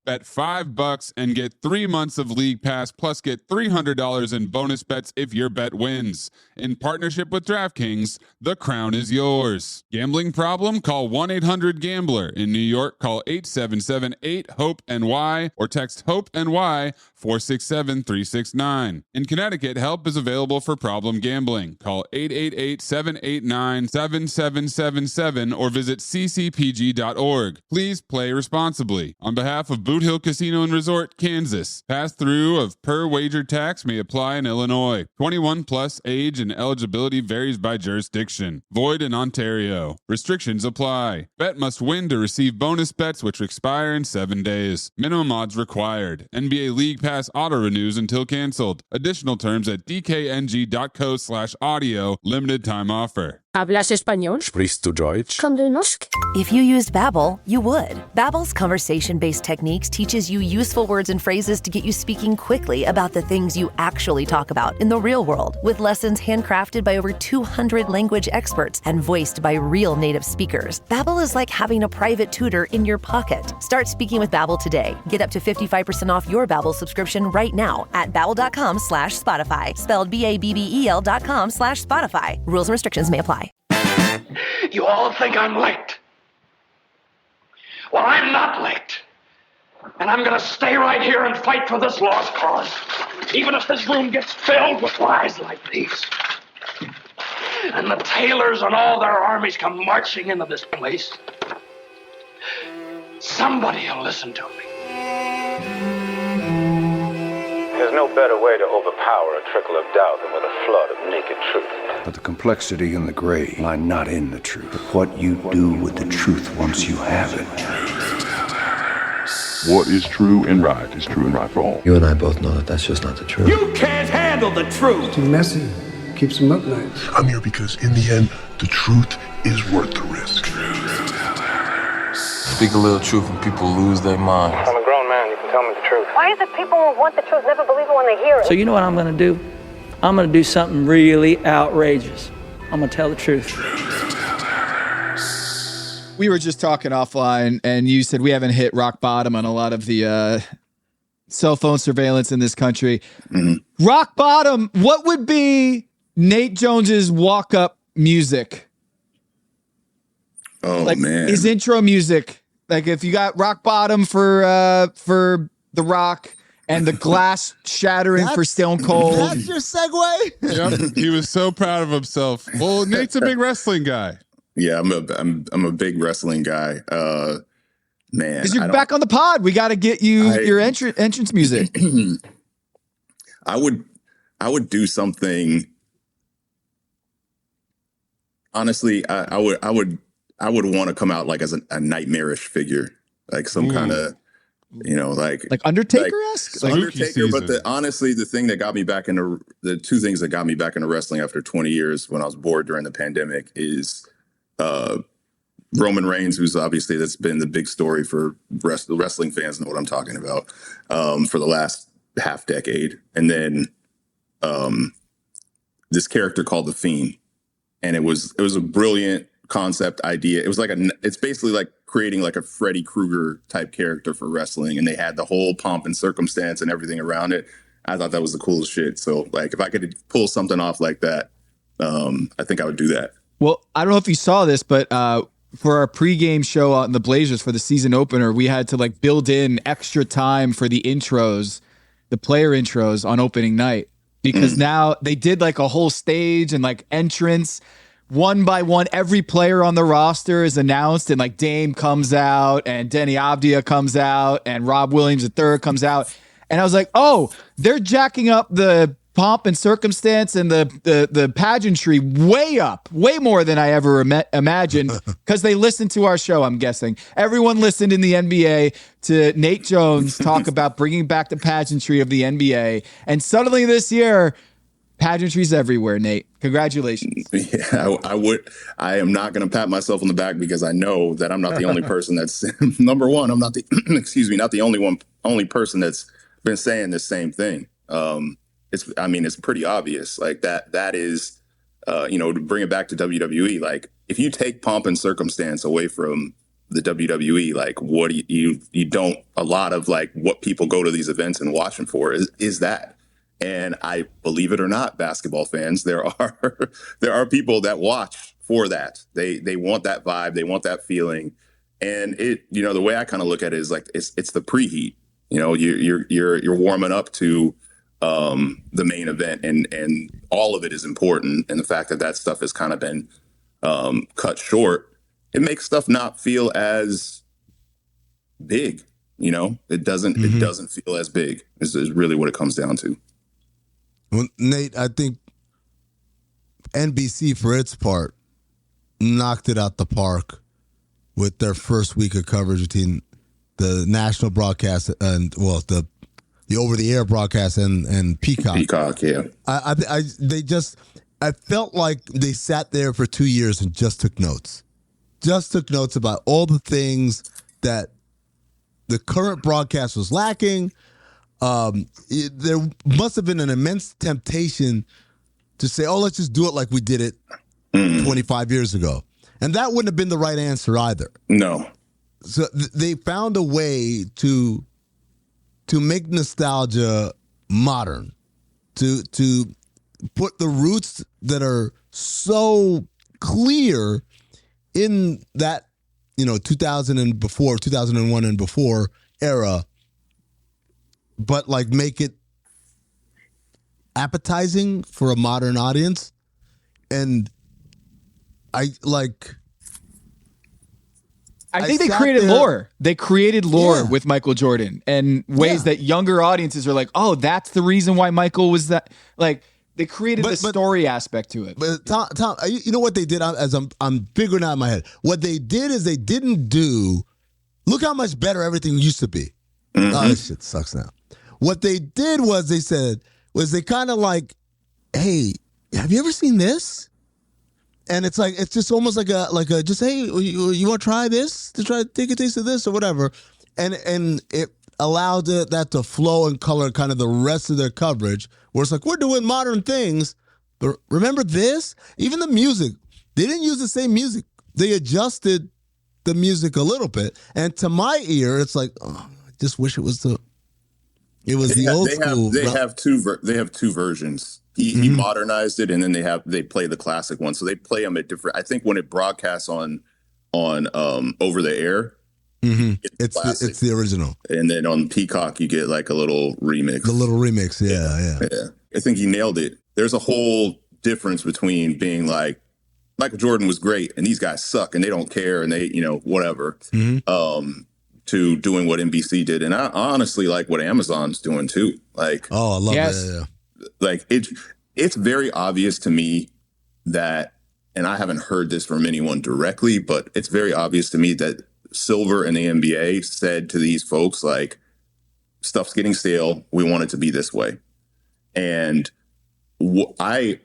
Speaker 5: Bet $5 and get 3 months of League Pass, plus get $300 in bonus bets if your bet wins. In partnership with DraftKings, the crown is yours. Gambling problem? Call 1-800-GAMBLER. In New York, call 877-8-HOPE-NY or text HOPE-NY 467-369. In Connecticut, help is available for problem gambling. Call 888-789-7777 877 or visit ccpg.org. Please play responsibly. On behalf of Boot Hill Casino and Resort, Kansas, pass-through of per-wager tax may apply in Illinois. 21 plus age and eligibility varies by jurisdiction. Void in Ontario. Restrictions apply. Bet must win to receive bonus bets which expire in 7 days. Minimum odds required. NBA League Pass auto-renews until canceled. Additional terms at dkng.co/audio. Limited time offer.
Speaker 1: ¿Hablas español?
Speaker 22: Sprichst du Deutsch?
Speaker 1: Komm du noch?
Speaker 23: If you used Babbel, you would. Babbel's conversation-based techniques teaches you useful words and phrases to get you speaking quickly about the things you actually talk about in the real world, with lessons handcrafted by over 200 language experts and voiced by real native speakers. Babbel is like having a private tutor in your pocket. Start speaking with Babbel today. Get up to 55% off your Babbel subscription right now at babbel.com/Spotify. Spelled BABBEL.com/Spotify. Rules and restrictions may apply.
Speaker 24: You all think I'm late. Well, I'm not late. And I'm going to stay right here and fight for this lost cause, even if this room gets filled with lies like these. And the tailors and all their armies come marching into this place. Somebody will listen to me.
Speaker 25: There's no better way to overpower a trickle of doubt than with a flood of naked truth.
Speaker 16: But the complexity and the gray lie not in the truth, but what you do with the truth once you have it.
Speaker 9: What is true and right is true and right for all.
Speaker 12: You and I both know that that's just not the truth.
Speaker 17: You can't handle the truth.
Speaker 26: Too messy. Keeps them up nights.
Speaker 9: I'm here because in the end, the truth is worth the risk.
Speaker 27: Speak a little truth and people lose their minds.
Speaker 25: I'm a grown man, you can tell me the truth.
Speaker 28: Why is it people who want the truth never believe it when they hear it?
Speaker 29: So you know what I'm going to do? I'm going to do something really outrageous. I'm going to tell the truth.
Speaker 4: We were just talking offline, and you said we haven't hit rock bottom on a lot of the cell phone surveillance in this country. Mm-hmm. Rock bottom, what would be Nate Jones's walk-up music?
Speaker 30: Oh,
Speaker 4: like,
Speaker 30: man.
Speaker 4: His intro music. Like, if you got rock bottom for The Rock and the glass shattering for Stone Cold.
Speaker 6: That's your segue?
Speaker 5: Yep. He was so proud of himself. Well, Nate's a big wrestling guy.
Speaker 30: Yeah, I'm a big wrestling guy. Man,
Speaker 4: because you're back on the pod. We got to get you your entrance music.
Speaker 30: I would do something. Honestly, I would want to come out like as a nightmarish figure, like some kind of, like
Speaker 4: Undertaker-esque?
Speaker 30: Like Undertaker, but honestly, the thing that got me back into the two things that got me back into wrestling after 20 years when I was bored during the pandemic is Roman Reigns, who's obviously that's been the big story for wrestling fans know what I'm talking about for the last half decade, and then this character called The Fiend, and it was a brilliant concept idea. It was it's basically like creating like a Freddy Krueger type character for wrestling, and they had the whole pomp and circumstance and everything around it. I thought that was the coolest shit. So like if I could pull something off like that, I think I would do that.
Speaker 4: Well, I don't know if you saw this, but for our pregame show on the Blazers for the season opener, we had to like build in extra time for the intros, the player intros on opening night, because now they did like a whole stage and like entrance. One by one, every player on the roster is announced, and like Dame comes out, and Denny Avdia comes out, and Rob Williams III comes out. And I was like, oh, they're jacking up the pomp and circumstance and the pageantry way more than I ever imagined, because they listened to our show, I'm guessing. Everyone listened in the NBA to Nate Jones talk about bringing back the pageantry of the NBA. And suddenly this year, pageantry's everywhere, Nate. Congratulations.
Speaker 30: Yeah, I am not going to pat myself on the back because I know that I'm not the only person that's number one. I'm not not the only person that's been saying the same thing. It's pretty obvious. Like that is, to bring it back to WWE, like if you take pomp and circumstance away from the WWE, like what you don't, a lot of like what people go to these events and watching for is that. And I believe it or not, basketball fans, there are people that watch for that. They want that vibe, they want that feeling, and it. The way I kind of look at it is like it's the preheat. You're warming up to the main event, and all of it is important. And the fact that stuff has kind of been cut short, it makes stuff not feel as big. You know, it doesn't feel as big is really what it comes down to.
Speaker 6: Well, Nate, I think NBC, for its part, knocked it out the park with their first week of coverage between the national broadcast and, well, the over-the-air broadcast and Peacock.
Speaker 30: Peacock, yeah.
Speaker 6: I felt like they sat there for 2 years and just took notes. Just took notes about all the things that the current broadcast was lacking. There must have been an immense temptation to say, oh, let's just do it like we did it 25 years ago. And that wouldn't have been the right answer either.
Speaker 30: No.
Speaker 6: So they found a way to make nostalgia modern, to put the roots that are so clear in that, 2000 and before, 2001 and before era, but like make it appetizing for a modern audience. And I
Speaker 4: think they created lore. They created lore with Michael Jordan and ways that younger audiences are like, oh, that's the reason why Michael was that. Like, they created the story aspect to it.
Speaker 6: But Tom, you know what they did? As I'm figuring out in my head, what they did is they didn't do. Look how much better everything used to be. Oh, this shit sucks now. What they did was they kind of like, hey, have you ever seen this? And it's like, it's just almost like a just, hey, you want to try this? To try to take a taste of this or whatever. And it allowed that to flow and color kind of the rest of their coverage, where it's like, we're doing modern things, but remember this? Even the music, they didn't use the same music. They adjusted the music a little bit. And to my ear, it's like, oh, I just wish it was the old school.
Speaker 30: They have two versions. He modernized it, and then they play the classic one. So they play them at different. I think when it broadcasts on over the air,
Speaker 6: it's the original,
Speaker 30: and then on Peacock you get like a little remix.
Speaker 6: The little remix, yeah.
Speaker 30: I think he nailed it. There's a whole difference between being like Michael Jordan was great, and these guys suck, and they don't care, and they whatever. To doing what NBC did, and I honestly like what Amazon's doing too. Like,
Speaker 6: oh, I love that. Yeah.
Speaker 30: Like it's very obvious to me that, and I haven't heard this from anyone directly, but it's very obvious to me that Silver and the NBA said to these folks, like, stuff's getting stale. We want it to be this way. And I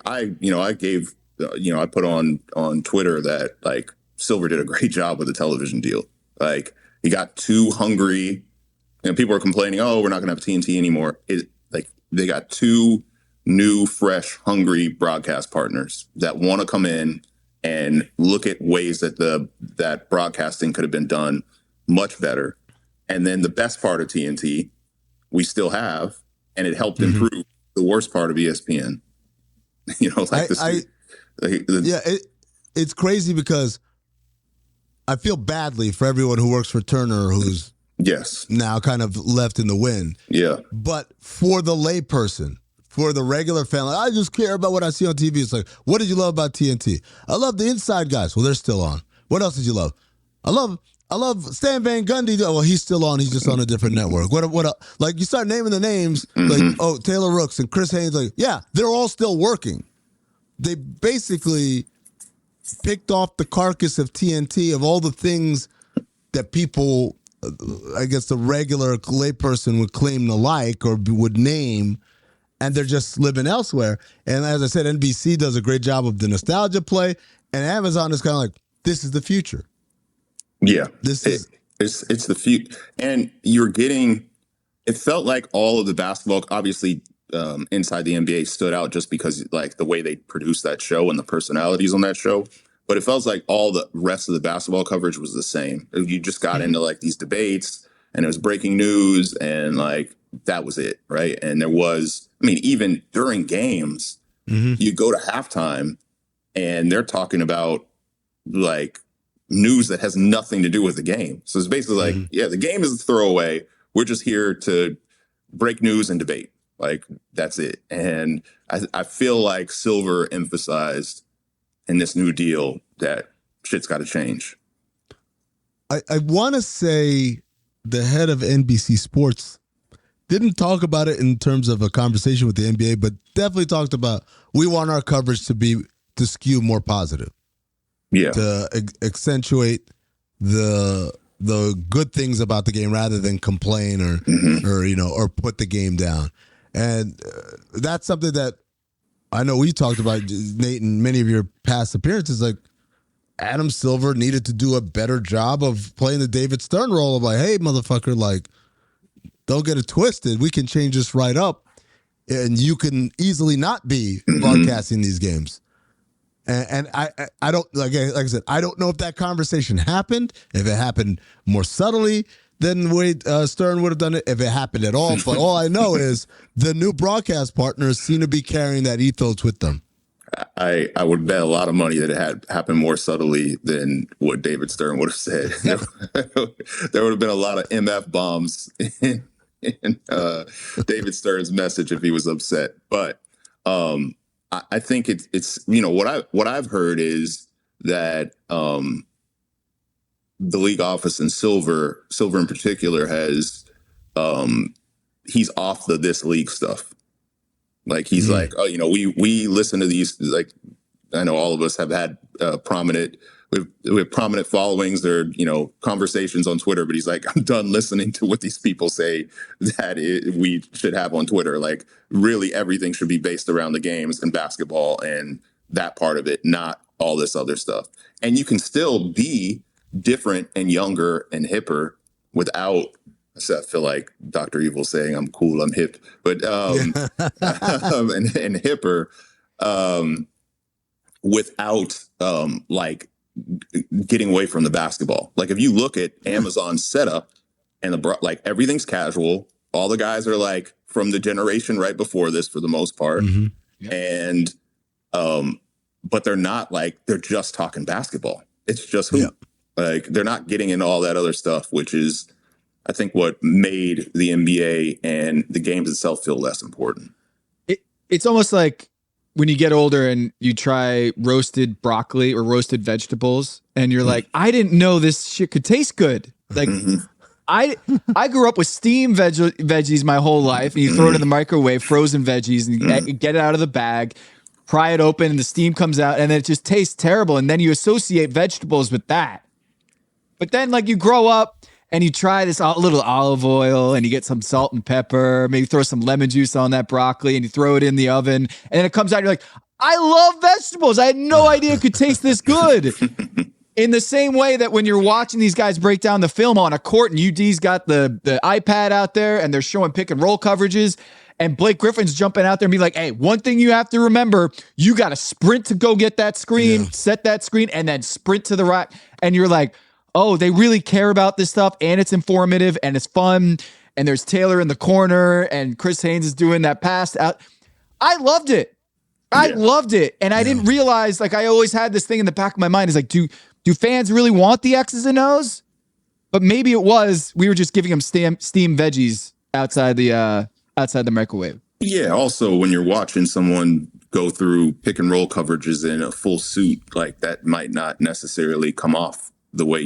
Speaker 30: gave, I put on Twitter that like Silver did a great job with the television deal. Like, he got too hungry. People are complaining, oh, we're not going to have TNT anymore. They got two new, fresh, hungry broadcast partners that want to come in and look at ways that that broadcasting could have been done much better. And then the best part of TNT, we still have, and it helped improve the worst part of ESPN.
Speaker 6: It's crazy because I feel badly for everyone who works for Turner who's now kind of left in the wind.
Speaker 30: Yeah.
Speaker 6: But for the layperson, for the regular fan, like, I just care about what I see on TV. It's like, what did you love about TNT? I love the inside guys. Well, they're still on. What else did you love? I love Stan Van Gundy. Well, he's still on. He's just on a different network. What else? Like, you start naming the names, like, oh, Taylor Rooks and Chris Haynes. Like, yeah, they're all still working. They basically picked off the carcass of TNT of all the things that people, I guess the regular layperson would claim to like or would name, and they're just living elsewhere. And as I said, NBC does a great job of the nostalgia play, and Amazon is kind of like, this is the future.
Speaker 30: Yeah, it's the future, and you're getting. It felt like all of the basketball, obviously, inside the NBA stood out just because like the way they produced that show and the personalities on that show. But it felt like all the rest of the basketball coverage was the same. You just got into like these debates, and it was breaking news, and like that was it, right? And there was, I mean, even during games, you go to halftime, and they're talking about like news that has nothing to do with the game. So it's basically like, yeah, the game is a throwaway. We're just here to break news and debate. Like, that's it. And I feel like Silver emphasized in this new deal that shit's got to change.
Speaker 6: I want to say the head of NBC Sports didn't talk about it in terms of a conversation with the NBA, but definitely talked about we want our coverage to skew more positive.
Speaker 30: Yeah.
Speaker 6: To accentuate the good things about the game rather than complain or put the game down. And that's something that I know we talked about, Nate, in many of your past appearances. Like, Adam Silver needed to do a better job of playing the David Stern role of like, hey, motherfucker, like, don't get it twisted. We can change this right up, and you can easily not be broadcasting these games. And I don't, like I said, I don't know if that conversation happened, if it happened more subtly than the way Stern would have done it, if it happened at all. But all I know is the new broadcast partners seem to be carrying that ethos with them.
Speaker 30: I would bet a lot of money that it had happened more subtly than what David Stern would have said. There would have been a lot of MF bombs in David Stern's message if he was upset. But I think it's what I've heard is that the league office and Silver in particular has he's off the this league stuff. Like he's like, oh, we listen to these, like, I know all of us have had we have prominent followings. There are, conversations on Twitter, but he's like, I'm done listening to what these people say that we should have on Twitter. Like, really everything should be based around the games and basketball and that part of it, not all this other stuff. And you can still be different and younger and hipper without, I feel like Dr. Evil saying I'm cool, I'm hip, but and hipper without like getting away from the basketball. Like if you look at Amazon's setup and like everything's casual, all the guys are like from the generation right before this for the most part, and but they're not like they're just talking basketball. It's just hoop. Like they're not getting into all that other stuff, which is, I think, what made the NBA and the games itself feel less important.
Speaker 4: It's almost like when you get older and you try roasted broccoli or roasted vegetables and you're like, I didn't know this shit could taste good. Like I grew up with steamed veggies my whole life, and you throw it in the microwave, frozen veggies, and you get it out of the bag, pry it open, and the steam comes out, and then it just tastes terrible. And then you associate vegetables with that. But then like you grow up and you try this little olive oil and you get some salt and pepper, maybe throw some lemon juice on that broccoli and you throw it in the oven, and then it comes out and you're like, I love vegetables. I had no idea it could taste this good. In the same way that when you're watching these guys break down the film on a court and UD's got the iPad out there and they're showing pick and roll coverages, and Blake Griffin's jumping out there and be like, hey, one thing you have to remember, you got to sprint to go get that screen, set that screen, and then sprint to the right. And you're like, oh, they really care about this stuff, and it's informative, and it's fun, and there's Taylor in the corner, and Chris Haynes is doing that pass out. I loved it. I loved it. And I didn't realize, like, I always had this thing in the back of my mind is like, do fans really want the X's and O's? But maybe it was, we were just giving them steamed veggies outside the microwave.
Speaker 30: Yeah. Also, when you're watching someone go through pick and roll coverages in a full suit, like that might not necessarily come off the way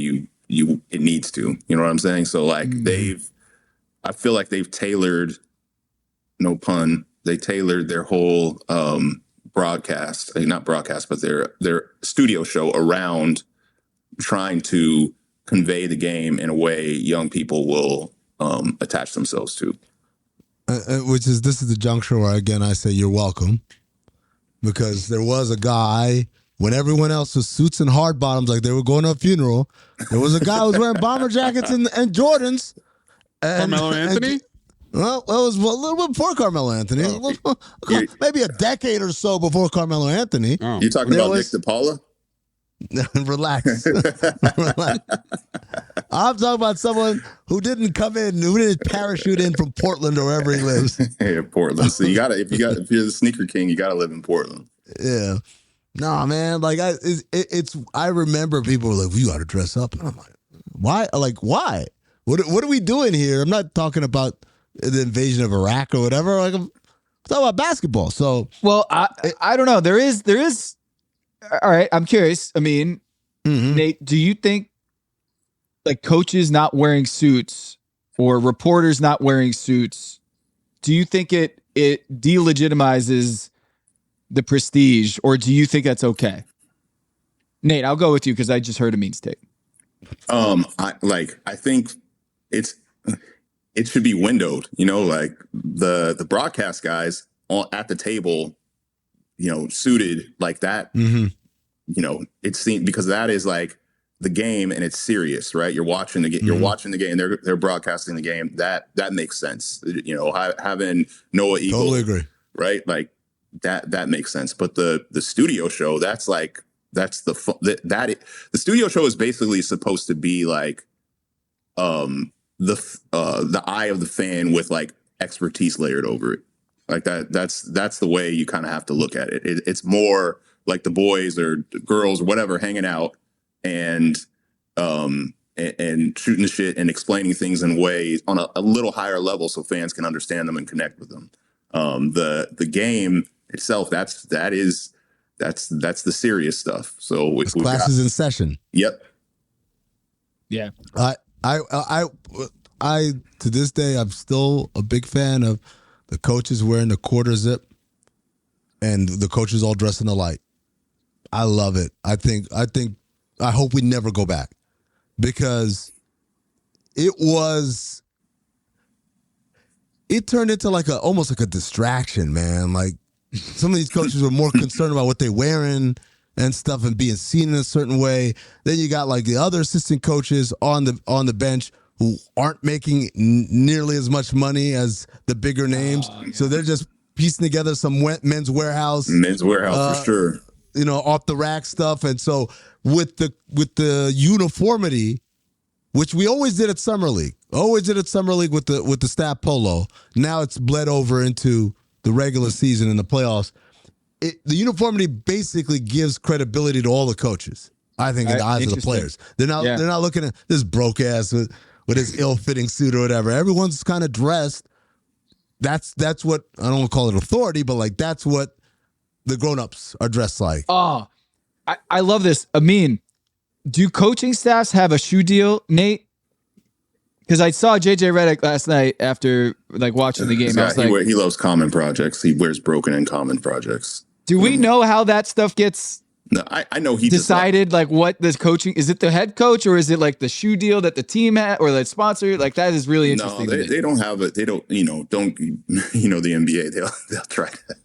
Speaker 30: it needs to, you know what I'm saying? So like I feel like they've tailored, no pun, they tailored their whole broadcast, not broadcast, but their studio show around trying to convey the game in a way young people will attach themselves to.
Speaker 6: This is the juncture where, again, I say you're welcome, because there was a guy, when everyone else was suits and hard bottoms, like they were going to a funeral, there was a guy who was wearing bomber jackets and Jordans.
Speaker 5: Carmelo Anthony?
Speaker 6: Well, it was a little bit before Carmelo Anthony. Maybe a decade or so before Carmelo Anthony.
Speaker 30: Oh. You talking about Nick DePaula?
Speaker 6: Relax. Relax. I'm talking about someone who didn't come in, who didn't parachute in from Portland or wherever he lives.
Speaker 30: Yeah, Portland. So if you're the sneaker king, you gotta live in Portland.
Speaker 6: Yeah. Nah, man. Like I remember people were like, "We got to dress up," and I'm like, "Why? Like, why? What are we doing here?" I'm not talking about the invasion of Iraq or whatever. Like, I'm talking about basketball. So,
Speaker 4: well, I don't know. There is. All right. I'm curious. I mean, Nate, do you think like coaches not wearing suits or reporters not wearing suits, do you think it delegitimizes the prestige, or do you think that's okay? Nate, I'll go with you because I just heard Amin's take.
Speaker 30: I think it should be windowed, like the broadcast guys at the table, suited like that. It seems, because that is like the game and it's serious, right? You're watching the game, you're watching the game, they're broadcasting the game. That makes sense. Having Noah Eagle,
Speaker 6: totally agree.
Speaker 30: Right? Like that makes sense. But the studio show, the studio show is basically supposed to be like the eye of the fan with like expertise layered over it. Like that's the way you kind of have to look at it. It's more like the boys or girls or whatever hanging out and shooting the shit and explaining things in ways on a little higher level so fans can understand them and connect with them. The game itself, that's the serious stuff. So
Speaker 6: classes in session.
Speaker 30: Yep.
Speaker 4: Yeah.
Speaker 6: I to this day, I'm still a big fan of the coaches wearing the quarter zip and the coaches all dressed in alike. I love it. I hope we never go back, because it turned into almost like a distraction, man. Like some of these coaches were more concerned about what they're wearing and stuff and being seen in a certain way. Then you got like the other assistant coaches on the bench who aren't making nearly as much money as the bigger names. So they're just piecing together some Men's Warehouse.
Speaker 30: For sure.
Speaker 6: Off the rack stuff. And so with the uniformity, which we always did at Summer League, with the staff polo, now it's bled over into the regular season and the playoffs. The uniformity basically gives credibility to all the coaches, I think, in the eyes of the players. They're not looking at this broke ass with his ill-fitting suit or whatever. Everyone's kind of dressed. That's what, I don't want to call it authority, but like that's what the grown-ups are dressed like.
Speaker 4: Oh, I love this. Amin, do coaching staffs have a shoe deal, Nate? Because I saw JJ Redick last night after like watching the game.
Speaker 30: He loves Common projects. He wears broken and Common projects.
Speaker 4: Do we know how that stuff gets?
Speaker 30: No, I know he
Speaker 4: decided like what this coaching, is it the head coach or is it like the shoe deal that the team had or the sponsor? Like that is really interesting.
Speaker 30: No, they don't have it. They don't, the NBA,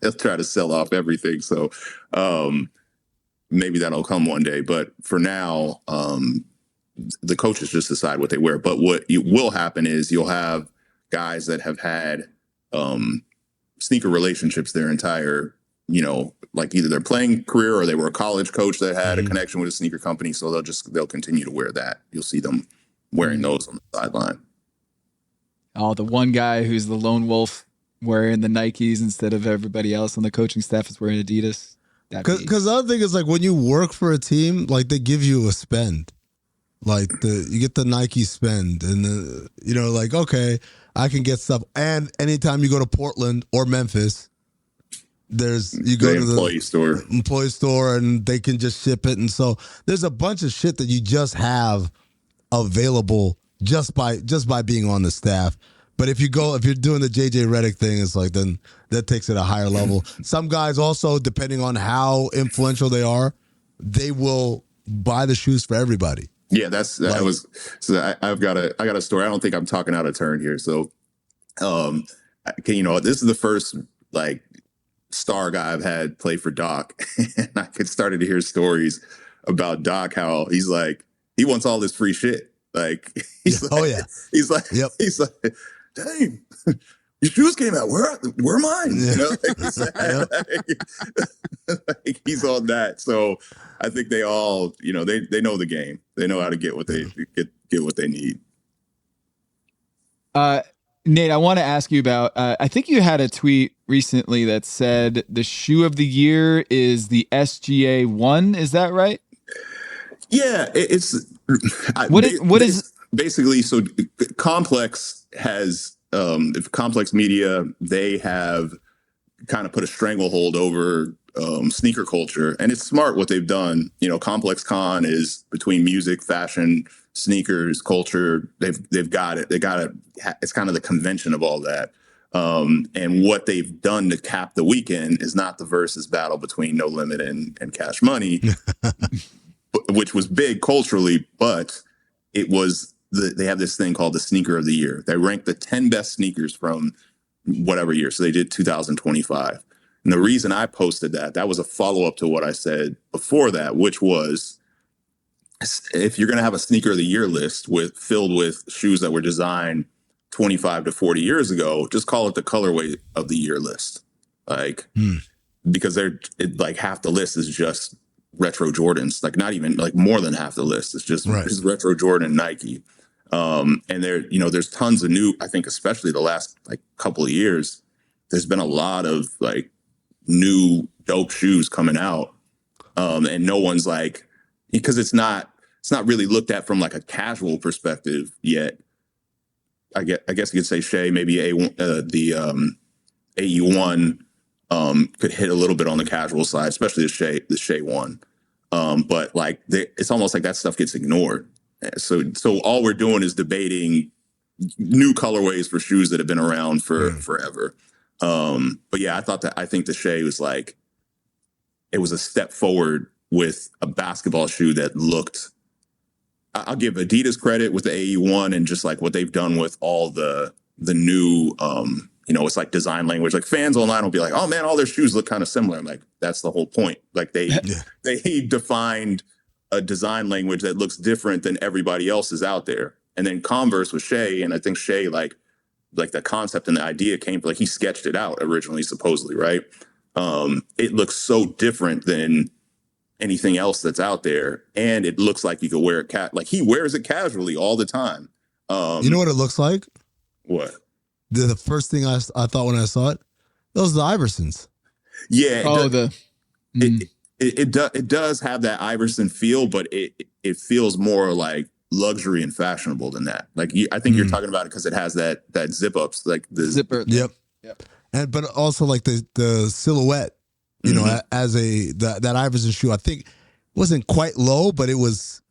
Speaker 30: they'll try to sell off everything. So maybe that'll come one day. But for now, the coaches just decide what they wear. But what will happen is you'll have guys that have had sneaker relationships their entire, like either their playing career or they were a college coach that had a connection with a sneaker company. So they'll continue to wear that. You'll see them wearing those on the sideline.
Speaker 4: Oh, the one guy who's the lone wolf wearing the Nikes instead of everybody else on the coaching staff is wearing Adidas.
Speaker 6: Because the other thing is like when you work for a team, like they give you a spend. Like you get the Nike spend and like, okay, I can get stuff. And anytime you go to Portland or Memphis, you go to the employee store and they can just ship it. And so there's a bunch of shit that you just have available just by being on the staff. But if you're doing the JJ Redick thing, it's like then that takes it a higher level. Some guys also, depending on how influential they are, they will buy the shoes for everybody.
Speaker 30: Yeah, I've got a story. I don't think I'm talking out of turn here. So, this is the first like star guy I've had play for Doc, and I started to hear stories about Doc, how he's like he wants all this free shit. Like he's like, dang, your shoes came out. Where are mine? Like he's on that. So I think they all, they know the game. They know how to get what they get what they need.
Speaker 4: Nate, I want to ask you about, I think you had a tweet recently that said the shoe of the year is the SGA 1. Is that right?
Speaker 30: Yeah,
Speaker 4: what is
Speaker 30: basically, so Complex has, if Complex Media, they have kind of put a stranglehold over sneaker culture. And it's smart what they've done. You know, Complex Con is between music, fashion, sneakers, culture. They've got it. It's kind of the convention of all that. And what they've done to cap the weekend is not the versus battle between No Limit and Cash Money, which was big culturally, but it was they have this thing called the Sneaker of the Year. They ranked the 10 best sneakers from whatever year. So they did 2025. And the reason I posted that was a follow-up to what I said before that, which was, if you're going to have a Sneaker of the Year list filled with shoes that were designed 25 to 40 years ago, just call it the colorway of the year list. Like, because like half the list is just retro Jordans, like not even like more than half the list. It's just retro Jordan, Nike. And there's tons of new, I think, especially the last like couple of years, there's been a lot of like new dope shoes coming out. And no one's like, because it's not really looked at from like a casual perspective yet. I guess you could say Shea, maybe the AU1 could hit a little bit on the casual side, especially the Shea one. But like it's almost like that stuff gets ignored. So all we're doing is debating new colorways for shoes that have been around for forever. But yeah, I think the Shea was like, it was a step forward with a basketball shoe that looked. I'll give Adidas credit with the AE1 and just like what they've done with all the new, it's like design language. Like fans online will be like, oh man, all their shoes look kind of similar. I'm like, that's the whole point. Like they defined a design language that looks different than everybody else's out there. And then Converse with Shea, and I think Shea like the concept and the idea came from, like, he sketched it out originally, supposedly, right? It looks so different than anything else that's out there, and it looks like you could wear it like he wears it casually all the time.
Speaker 6: You know what it looks like?
Speaker 30: What?
Speaker 6: The first thing I thought when I saw it, those are the Iversons.
Speaker 30: Yeah. It does have that Iverson feel, but it feels more like luxury and fashionable than that. Like I think you're talking about it because it has that zip ups, like the
Speaker 4: zipper.
Speaker 6: Yep. But also like the silhouette. You know, as that Iverson shoe, I think wasn't quite low, but it was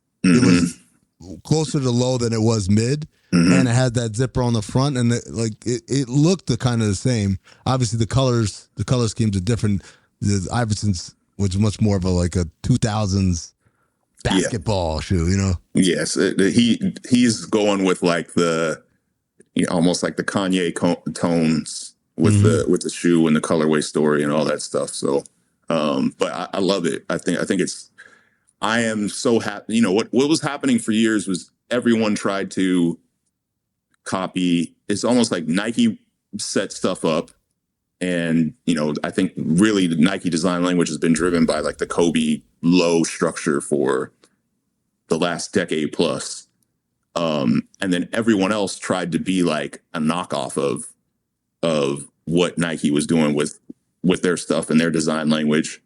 Speaker 6: closer to low than it was mid, and it had that zipper on the front, and it looked kind of the same. Obviously, the color schemes are different. The Iverson's was much more of a 2000s basketball shoe, you know.
Speaker 30: Yes, he's going with like the almost like the Kanye tones. With the shoe and the colorway story and all that stuff. So, but I love it. I am so happy. You know, what was happening for years was everyone tried to copy. It's almost like Nike set stuff up. And, I think really the Nike design language has been driven by like the Kobe low structure for the last decade plus. And then everyone else tried to be like a knockoff of what Nike was doing with their stuff and their design language.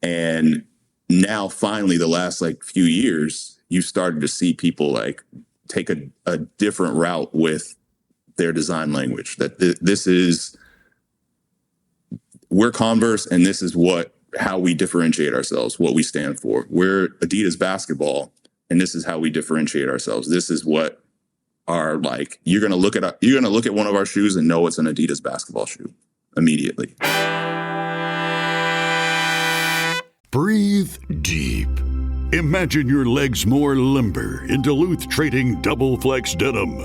Speaker 30: And now finally the last few years, you started to see people like take a different route with their design language, that we're Converse and this is how we differentiate ourselves, what we stand for. We're Adidas basketball and this is how we differentiate ourselves. This is what are like, you're going to look at one of our shoes and know it's an Adidas basketball shoe immediately.
Speaker 1: Breathe deep. Imagine your legs more limber in Duluth Trading Double Flex Denim.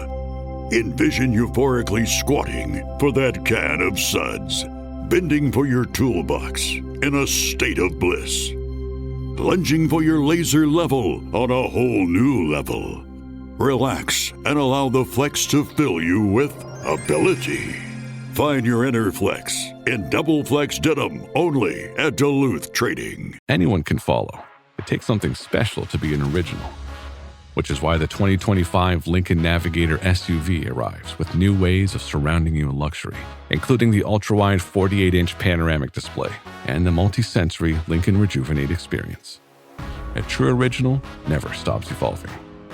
Speaker 1: Envision euphorically squatting for that can of suds, bending for your toolbox in a state of bliss, lunging for your laser level on a whole new level. Relax and allow the flex to fill you with ability. Find your inner flex in Double Flex Denim only at Duluth Trading.
Speaker 2: Anyone can follow. It takes something special to be an original, which is why the 2025 Lincoln Navigator SUV arrives with new ways of surrounding you in luxury, including the ultra-wide 48-inch panoramic display and the multi-sensory Lincoln Rejuvenate experience. A true original never stops evolving.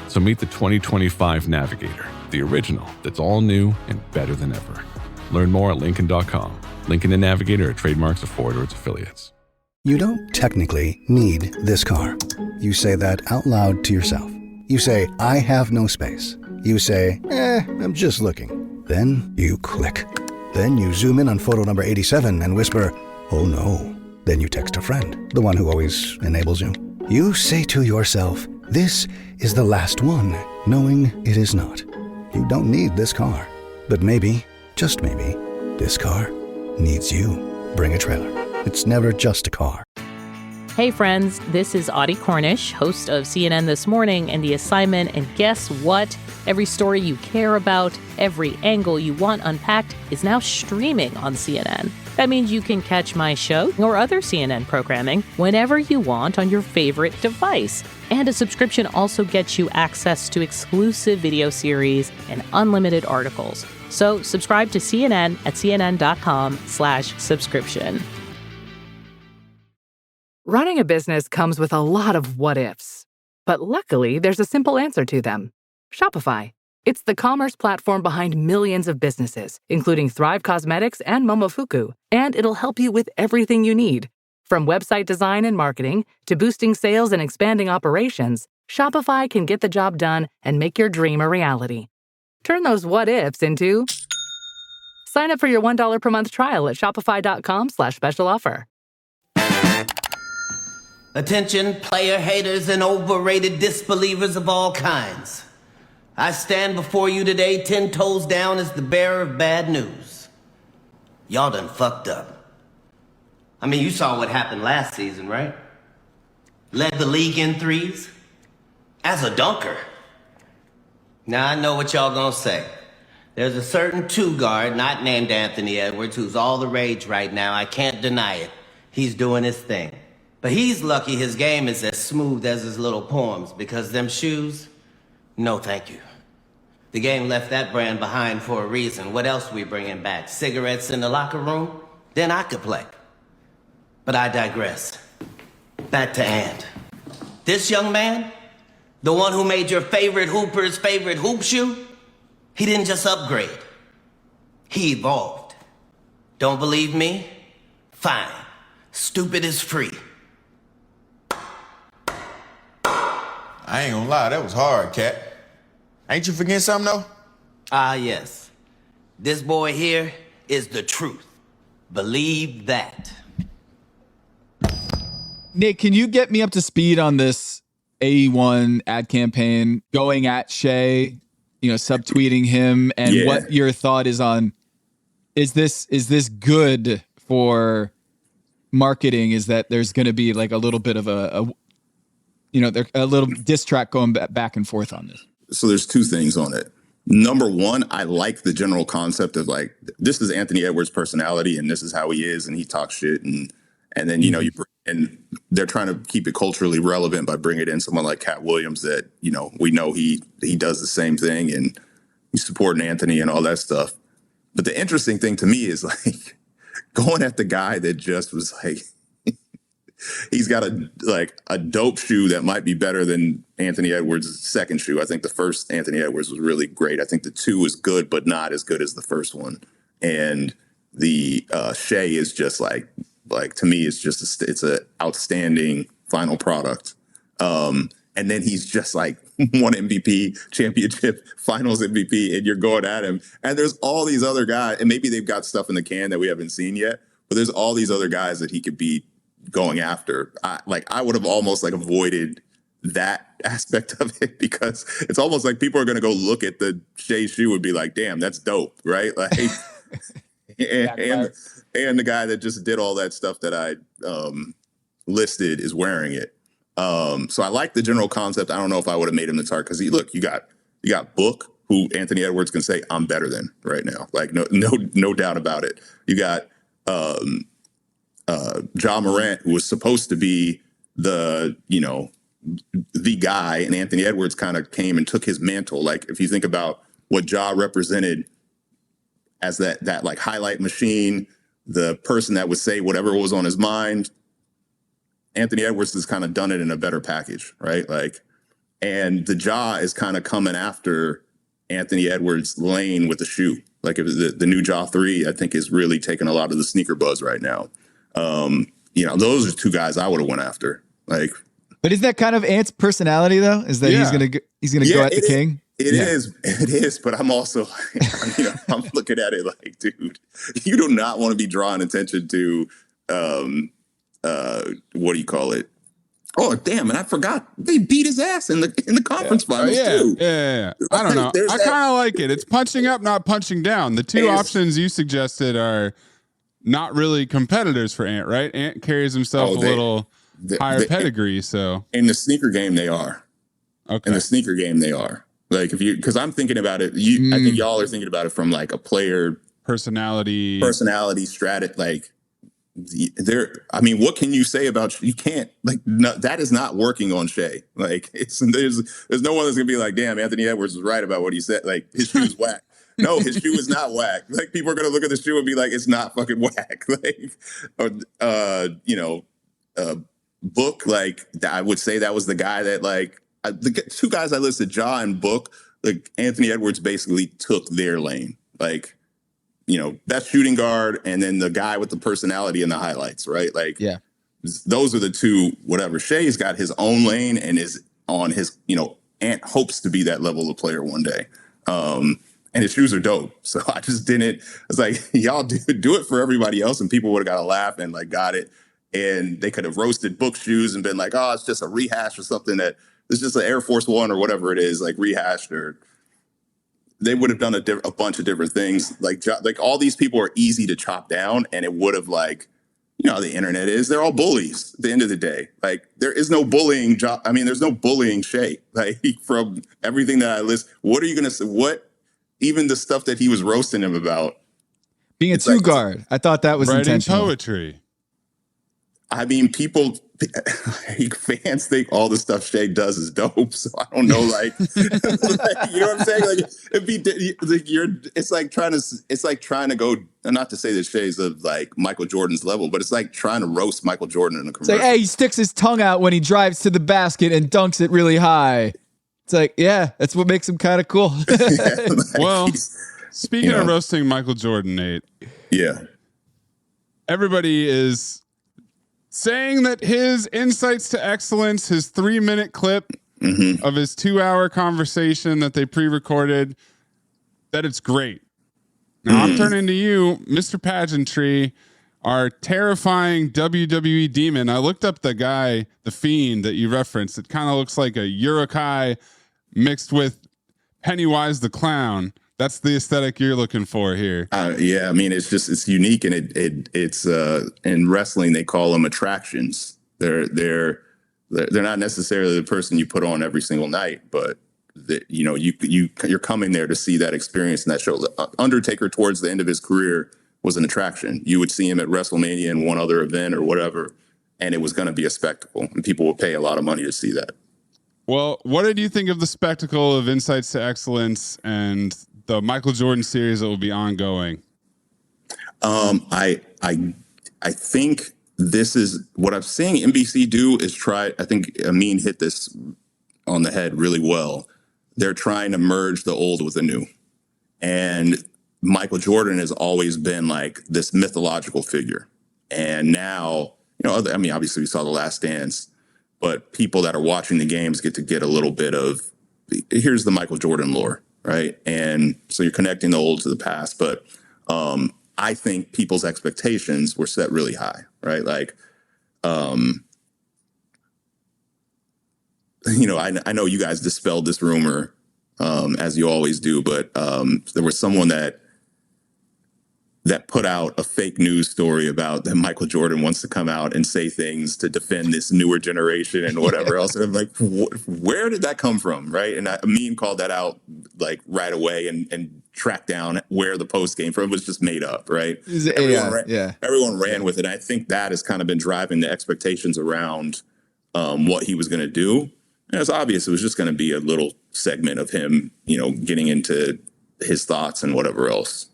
Speaker 2: So meet the 2025 Navigator, the original that's all new and better than ever. Learn more at Lincoln.com. Lincoln and Navigator are trademarks of Ford or its affiliates.
Speaker 3: You don't technically need this car. You say that out loud to yourself. You say, I have no space. You say, I'm just looking. Then you click. Then you zoom in on photo number 87 and whisper, oh no. Then you text a friend, the one who always enables you. You say to yourself, this is the last one, knowing it is not. You don't need this car. But maybe, just maybe, this car needs you. Bring a trailer. It's never just a car.
Speaker 7: Hey friends, this is Audie Cornish, host of CNN This Morning and The Assignment, and guess what? Every story you care about, every angle you want unpacked is now streaming on CNN. That means you can catch my show or other CNN programming whenever you want on your favorite device. And a subscription also gets you access to exclusive video series and unlimited articles. So subscribe to CNN at cnn.com/subscription.
Speaker 8: Running a business comes with a lot of what-ifs. But luckily, there's a simple answer to them. Shopify. It's the commerce platform behind millions of businesses, including Thrive Cosmetics and Momofuku. And it'll help you with everything you need. From website design and marketing to boosting sales and expanding operations, Shopify can get the job done and make your dream a reality. Turn those what-ifs into... Sign up for your $1 per month trial at shopify.com/special offer.
Speaker 10: Attention, player haters and overrated disbelievers of all kinds. I stand before you today 10 toes down as the bearer of bad news. Y'all done fucked up. I mean, you saw what happened last season, right? Led the league in threes. As a dunker. Now I know what y'all gonna say. There's a certain two-guard, not named Anthony Edwards, who's all the rage right now. I can't deny it. He's doing his thing. But he's lucky his game is as smooth as his little poems, because them shoes, no thank you. The game left that brand behind for a reason. What else we bringing back? Cigarettes in the locker room? Then I could play. But I digress. Back to Ant. This young man, the one who made your favorite hooper's favorite hoop shoe, he didn't just upgrade. He evolved. Don't believe me? Fine. Stupid is free.
Speaker 11: I ain't gonna lie, that was hard, Cat. Ain't you forgetting something, though?
Speaker 10: Ah, yes. This boy here is the truth. Believe that.
Speaker 4: Nick, can you get me up to speed on this AE1 ad campaign going at Shea, subtweeting him, and what your thought is on, is this good for marketing? Is that there's going to be like a little bit of a little diss track going back and forth on this?
Speaker 30: So there's two things on it. Number one, I like the general concept of like, this is Anthony Edwards' personality and this is how he is and he talks shit. And then, and they're trying to keep it culturally relevant by bringing in someone like Cat Williams that, we know he does the same thing and he's supporting Anthony and all that stuff. But the interesting thing to me is like going at the guy that just was like, he's got a dope shoe that might be better than Anthony Edwards' second shoe. I think the first Anthony Edwards was really great. I think the two is good, but not as good as the first one. And the Shea is just like to me, it's just it's an outstanding final product. And then he's just like won MVP, championship, finals MVP, and you're going at him. And there's all these other guys, and maybe they've got stuff in the can that we haven't seen yet, but there's all these other guys that he could beat going after. I would have almost avoided that aspect of it, because it's almost like people are going to go look at the Shea shoe and be like, damn, that's dope. Right. Like, and the guy that just did all that stuff that I listed is wearing it. So I like the general concept. I don't know if I would have made him the target, because you got Book, who Anthony Edwards can say I'm better than right now. Like no doubt about it. You got Ja Morant, who was supposed to be the guy, and Anthony Edwards kind of came and took his mantle. Like if you think about what Ja represented as that like highlight machine, the person that would say whatever was on his mind, Anthony Edwards has kind of done it in a better package, right? Like, and the Ja is kind of coming after Anthony Edwards' lane with the shoe. Like the new Ja 3, I think, is really taking a lot of the sneaker buzz right now. those are two guys I would have went after. Like,
Speaker 4: but isn't that kind of Ant's personality though? Is that he's gonna go at the king?
Speaker 30: It is. But I'm also, I'm looking at it like, dude, you do not want to be drawing attention to, what do you call it? Oh, damn! And I forgot they beat his ass in the conference finals too.
Speaker 5: Yeah. I don't know. I kind of like it. It's punching up, not punching down. The two options you suggested are not really competitors for Ant, right? Ant carries himself a little higher pedigree. So
Speaker 30: in the sneaker game, they are.
Speaker 5: Okay.
Speaker 30: In the sneaker game, they are. Like because I'm thinking about it. I think y'all are thinking about it from like a player personality strategy. Like what can you say about? You can't that is not working on Shea. Like there's no one that's gonna be like, damn, Anthony Edwards was right about what he said. Like his shoe's whack. No, his shoe is not whack. Like people are gonna look at the shoe and be like, it's not fucking whack. Book. Like I would say that was the guy that the two guys I listed, Ja and Book. Like Anthony Edwards basically took their lane. Like. That shooting guard and then the guy with the personality and the highlights, right? Like, those are the two, whatever. Shea's got his own lane and is on his, Ant hopes to be that level of player one day. And his shoes are dope. So I just didn't, it's like, y'all do it for everybody else and people would have got a laugh and got it. And they could have roasted Book shoes and been like, oh, it's just a rehash or something that it's just an Air Force One or whatever it is, like rehashed or. They would have done a bunch of different things. Like all these people are easy to chop down, and it would have how the internet is. They're all bullies at the end of the day. Like there is no bullying. There's no bullying Shea. Like from everything that I list, what are you going to say? What even the stuff that he was roasting him about
Speaker 4: being a two guard? I thought that was
Speaker 5: writing
Speaker 4: intentional.
Speaker 5: Poetry.
Speaker 30: People, fans think all the stuff Shea does is dope. So I don't know, you know what I'm saying? Like it's like trying to go. Not to say that Shea's of Michael Jordan's level, but it's like trying to roast Michael Jordan in a commercial.
Speaker 4: It's like, hey, he sticks his tongue out when he drives to the basket and dunks it really high. It's like, yeah, that's what makes him kind of cool.
Speaker 5: Well, speaking of roasting Michael Jordan, Nate.
Speaker 30: Yeah,
Speaker 5: everybody is saying that his insights to excellence, his 3-minute clip of his 2-hour conversation that they pre-recorded, that it's great. Now I'm turning to you, Mr. Pageantry, our terrifying WWE demon. I looked up the guy, the Fiend that you referenced. It kind of looks like a Urukai mixed with Pennywise the Clown. That's the aesthetic you're looking for here.
Speaker 30: Yeah, it's unique, and it's in wrestling they call them attractions. They're not necessarily the person you put on every single night, but you're coming there to see that experience and that show. Undertaker towards the end of his career was an attraction. You would see him at WrestleMania and one other event or whatever, and it was going to be a spectacle, and people would pay a lot of money to see that.
Speaker 5: Well, what did you think of the spectacle of Insights to Excellence and the Michael Jordan series that will be ongoing?
Speaker 30: I think this is what I'm seeing NBC do is try. I think Amin hit this on the head really well. They're trying to merge the old with the new. And Michael Jordan has always been this mythological figure. And now, obviously we saw The Last Dance, but people that are watching the games get a little bit of, here's the Michael Jordan lore. Right. And so you're connecting the old to the past. But I think people's expectations were set really high. Right. I know you guys dispelled this rumor as you always do. But there was someone that put out a fake news story about that Michael Jordan wants to come out and say things to defend this newer generation and whatever else. And I'm like, where did that come from? Right. And Amin called that out right away and tracked down where the post came from. It was just made up. Right. Everyone ran with it. I think that has kind of been driving the expectations around what he was going to do. And it's obvious it was just going to be a little segment of him, getting into his thoughts and whatever else.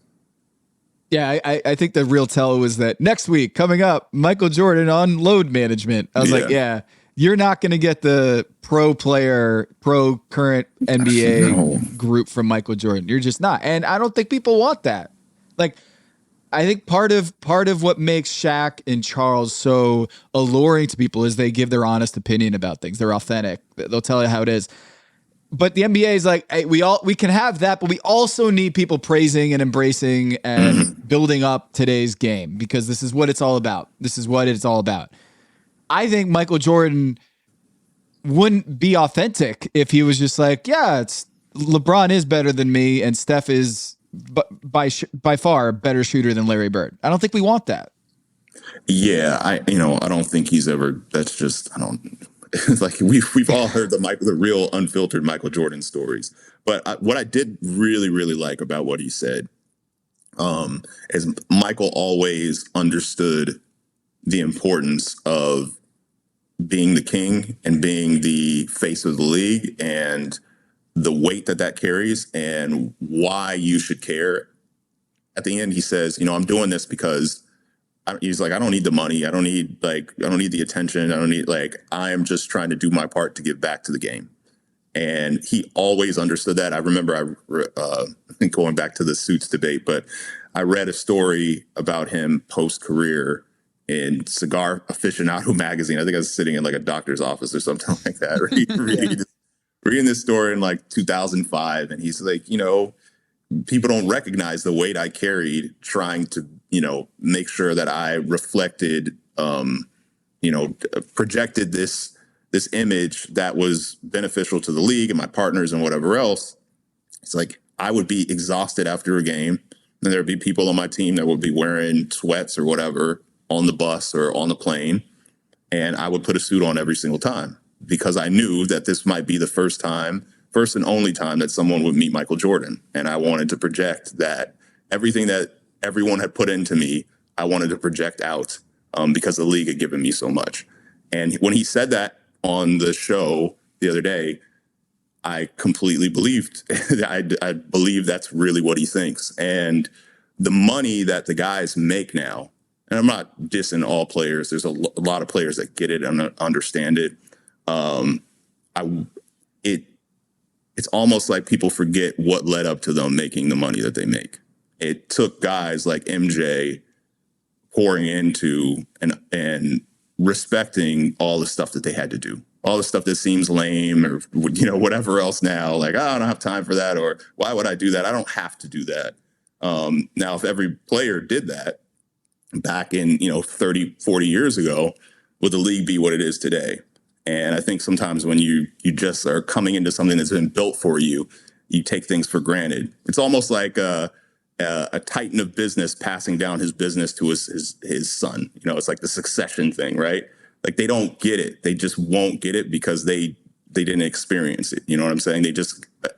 Speaker 4: Yeah, I think the real tell was that next week coming up, Michael Jordan on load management. I was like, yeah, you're not going to get the pro current NBA group from Michael Jordan. You're just not. And I don't think people want that. I think part of what makes Shaq and Charles so alluring to people is they give their honest opinion about things. They're authentic. They'll tell you how it is. But the NBA is like, hey, we can have that, but we also need people praising and embracing and building up today's game, because this is what it's all about. This is what it's all about. I think Michael Jordan wouldn't be authentic if he was just like, yeah, LeBron is better than me and Steph is by far a better shooter than Larry Bird. I don't think we want that.
Speaker 30: Yeah, I don't think he's ever. That's just, I don't. Like we've all heard the real unfiltered Michael Jordan stories. But what I did really, really like about what he said is Michael always understood the importance of being the king and being the face of the league and the weight that carries and why you should care. At the end, he says, I'm doing this because he's like, I don't need the money. I don't need the attention. I am just trying to do my part to give back to the game. And he always understood that. I remember I think going back to the suits debate, but I read a story about him post-career in Cigar Aficionado magazine. I think I was sitting in like a doctor's office or something like that, reading this story in like 2005. And he's like, people don't recognize the weight I carried trying to, make sure that I reflected, projected this image that was beneficial to the league and my partners and whatever else. It's like, I would be exhausted after a game, and there'd be people on my team that would be wearing sweats or whatever on the bus or on the plane. And I would put a suit on every single time because I knew that this might be the first and only time that someone would meet Michael Jordan. And I wanted to project that everything that everyone had put into me, I wanted to project out because the league had given me so much. And when he said that on the show the other day, I completely believed. I believe that's really what he thinks. And the money that the guys make now, and I'm not dissing all players. There's a lot of players that get it and understand it. It's almost like people forget what led up to them making the money that they make. It took guys like MJ pouring into and respecting all the stuff that they had to do, all the stuff that seems lame or, whatever else now, like, I don't have time for that, or why would I do that? I don't have to do that. Now, if every player did that back in, 30, 40 years ago, would the league be what it is today? And I think sometimes when you just are coming into something that's been built for you, you take things for granted. It's almost like a titan of business passing down his business to his son. It's like the succession thing, right? Like they don't get it. They just won't get it because they didn't experience it. You know what I'm saying?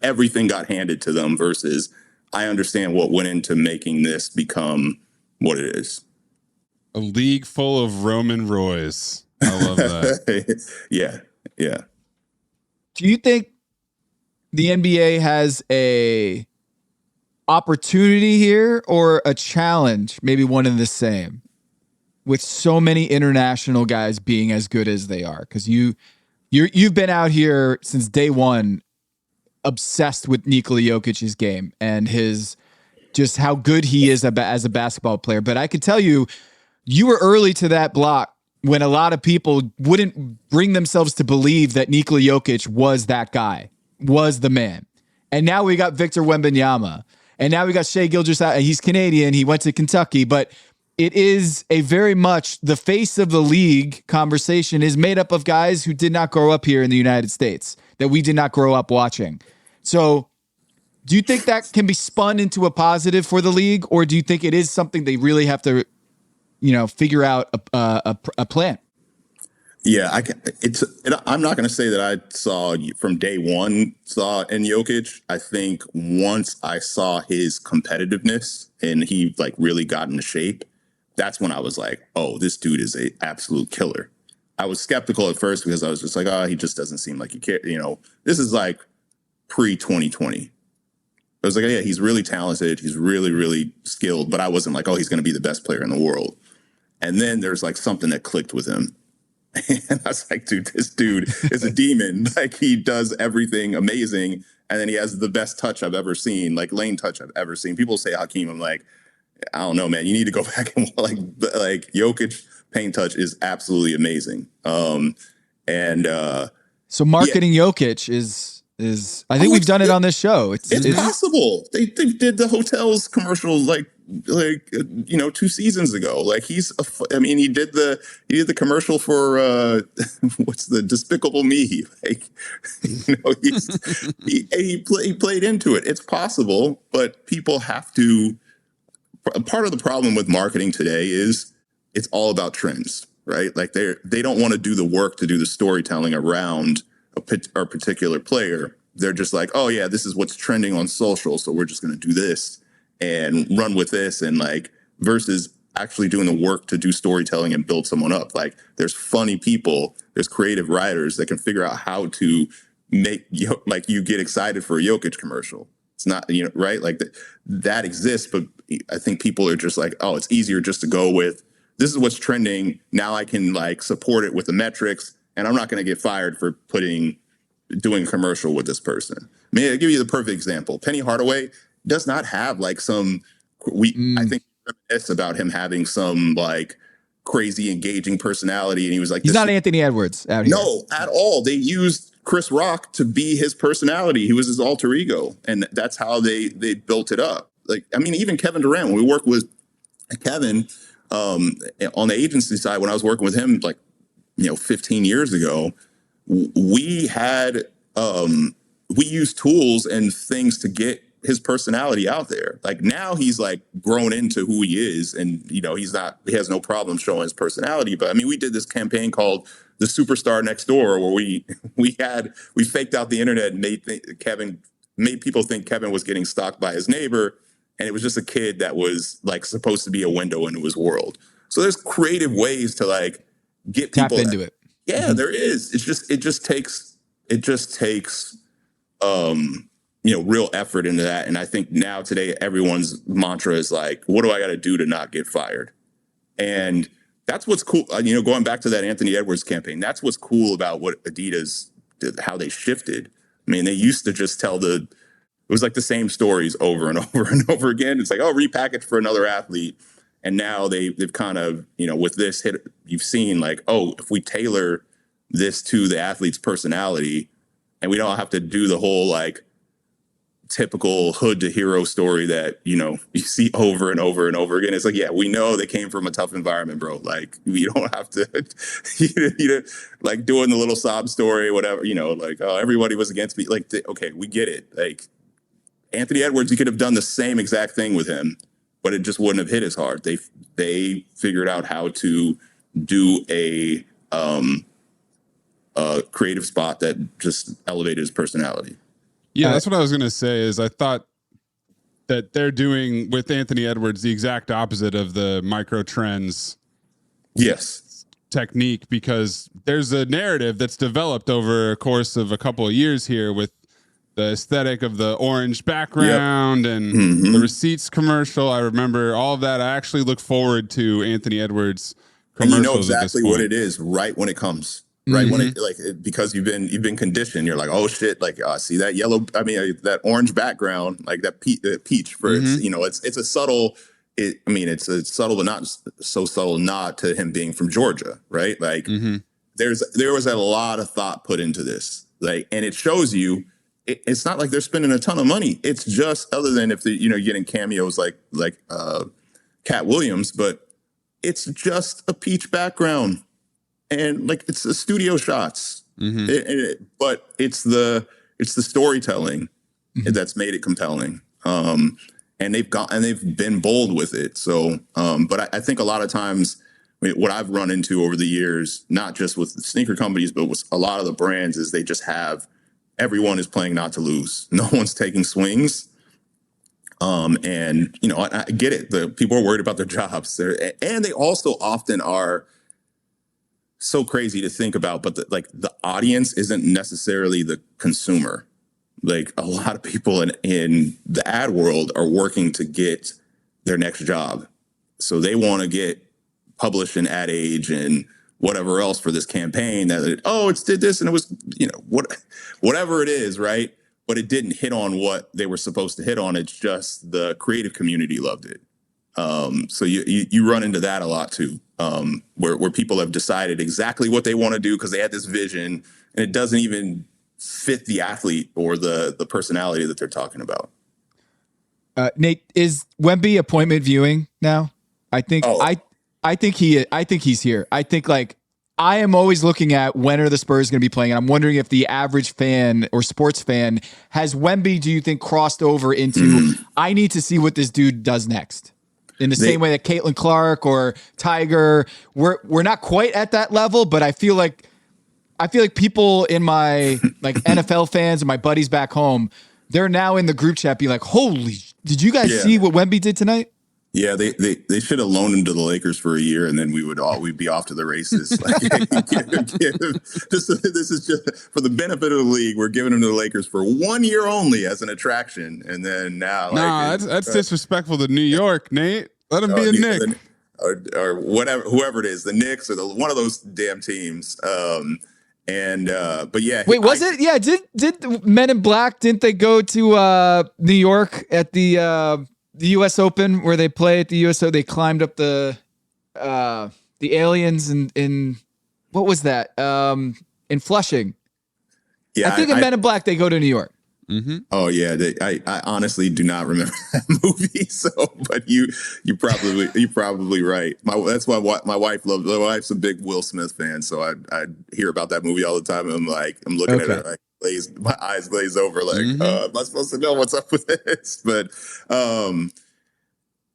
Speaker 30: Everything got handed to them versus I understand what went into making this become what it is.
Speaker 5: A league full of Roman Roys. I love that.
Speaker 30: Yeah.
Speaker 4: Do you think the NBA has a opportunity here or a challenge, maybe one and the same, with so many international guys being as good as they are? Because you've been out here since day one, obsessed with Nikola Jokic's game and his just how good he is as a basketball player. But I could tell you were early to that block when a lot of people wouldn't bring themselves to believe that Nikola Jokic was that guy, was the man. And now we got Victor Wembanyama. And now we got Shai Gilgeous. He's Canadian. He went to Kentucky. But it is a very much the face of the league conversation is made up of guys who did not grow up here in the United States, that we did not grow up watching. So do you think that can be spun into a positive for the league? Or do you think it is something they really have to figure out a plan?
Speaker 30: Yeah, I'm not going to say that I saw from day one in Jokic. I think once I saw his competitiveness and he really got into shape, that's when I was like, oh, this dude is a absolute killer. I was skeptical at first because I was just like, oh, he just doesn't seem like he cares. This is like pre-2020. I was like, yeah, he's really talented. He's really, really skilled. But I wasn't like, oh, he's going to be the best player in the world. And then there's something that clicked with him. And I was like, dude, this dude is a demon. He does everything amazing. And then he has the best touch I've ever seen, lane touch I've ever seen. People say Hakeem. I'm like, I don't know, man. You need to go back and like Jokic paint touch is absolutely amazing.
Speaker 4: So marketing Jokic is I think we've done it on this show. It's
Speaker 30: possible. They did the hotels commercial like 2 seasons ago. Like he did the commercial for what's the Despicable Me. Like he played into it. It's possible, but people have to. Part of the problem with marketing today is it's all about trends, right? Like they don't want to do the work to do the storytelling around a particular player. They're just like, oh yeah, this is what's trending on social, so we're just going to do this and run with this, and like versus actually doing the work to do storytelling and build someone up. Like there's funny people, there's creative writers that can figure out how to make you get excited for a Jokic commercial. It's not, right? Like that exists, but I think people are just like, oh, it's easier just to go with this is what's trending. Now I can like support it with the metrics, and I'm not going to get fired for doing a commercial with this person. I mean, I'll give you the perfect example. Penny Hardaway does not have like I think reminisce about him having some like crazy engaging personality, and he was like,
Speaker 4: he's not Anthony Edwards out here.
Speaker 30: No, at all. They used Chris Rock to be his personality. He was his alter ego, and that's how they built it up. Like, I mean, even Kevin Durant, when we worked with Kevin on the agency side, when I was working with him, 15 years ago, we had we used tools and things to get his personality out there. Like now he's like grown into who he is, and he has no problem showing his personality. But I mean, we did this campaign called The Superstar Next Door, where we faked out the internet and made people think Kevin was getting stalked by his neighbor, and it was just a kid that was like supposed to be a window into his world. So there's creative ways to like get people
Speaker 4: tap into it.
Speaker 30: Yeah, there is. It just takes real effort into that. And I think now today everyone's mantra is like, what do I got to do to not get fired? And that's what's cool. Going back to that Anthony Edwards campaign, that's what's cool about what Adidas did, how they shifted. I mean, they used to just it was like the same stories over and over and over again. It's like, oh, repackaged for another athlete. And now they've kind of, with this hit, you've seen like, oh, if we tailor this to the athlete's personality, and we don't have to do the whole like typical hood to hero story that, you see over and over and over again. It's like, yeah, we know they came from a tough environment, bro. Like, you don't have to, like doing the little sob story, whatever, like, oh, everybody was against me. Like, okay, we get it. Like Anthony Edwards, you could have done the same exact thing with him, but it just wouldn't have hit as hard. They figured out how to do a creative spot that just elevated his personality.
Speaker 5: Yeah, that's what I was going to say is I thought that they're doing with Anthony Edwards the exact opposite of the micro trends.
Speaker 30: Yes.
Speaker 5: Technique, because there's a narrative that's developed over a course of a couple of years here with the aesthetic of the orange background and the receipts commercial. I remember all of that. I actually look forward to Anthony Edwards commercials.
Speaker 30: And you know exactly what it is right when it comes. Right when because you've been conditioned, you're like, oh shit, like see that yellow, that orange background, like that peach for it's a subtle. It's a subtle but not so subtle nod to him being from Georgia, right? Like there was a lot of thought put into this, like, and it shows you. It's not like they're spending a ton of money. It's just other than if you're getting cameos like Cat Williams, but it's just a peach background. And like it's the studio shots, but it's the storytelling that's made it compelling. And they've been bold with it. So, but I think a lot of times what I've run into over the years, not just with the sneaker companies, but with a lot of the brands, is they just have everyone is playing not to lose. No one's taking swings. And I get it. The people are worried about their jobs, and they also often are. So crazy to think about, but the audience isn't necessarily the consumer. Like a lot of people in the ad world are working to get their next job. So they want to get published in Ad Age and whatever else for this campaign that, it did this and it was, whatever it is, right? But it didn't hit on what they were supposed to hit on. It's just the creative community loved it. So you run into that a lot too, where people have decided exactly what they want to do because they had this vision, and it doesn't even fit the athlete or the personality that they're talking about.
Speaker 4: Nate, is Wemby appointment viewing now? I think he's here. I think like I am always looking at when are the Spurs going to be playing, and I'm wondering if the average fan or sports fan has Wemby, do you think, crossed over into I need to see what this dude does next? In the same way that Caitlin Clark or Tiger, we're not quite at that level, but I feel like people in my like NFL fans and my buddies back home, they're now in the group chat being like, holy, did you guys see what Wemby did tonight?
Speaker 30: Yeah, they should have loaned him to the Lakers for a year, and then we'd be off to the races. Like, this is just for the benefit of the league. We're giving him to the Lakers for 1 year only as an attraction, and then now,
Speaker 5: that's disrespectful to New York, Nate. Let him be a Knick,
Speaker 30: or whatever, whoever it is, the Knicks or one of those damn teams. But yeah,
Speaker 4: wait, was it? Yeah, did Men in Black? Didn't they go to New York at the U.S. Open where they play at the U.S. Open? They climbed up the aliens in what was that? In Flushing.
Speaker 30: Yeah,
Speaker 4: I think in Men in Black they go to New York.
Speaker 30: Mm-hmm. Oh yeah, I honestly do not remember that movie. So, but you're probably right. That's why my wife loves. My wife's a big Will Smith fan, so I hear about that movie all the time. And I'm looking at her like my eyes glaze over, like am I supposed to know what's up with this? But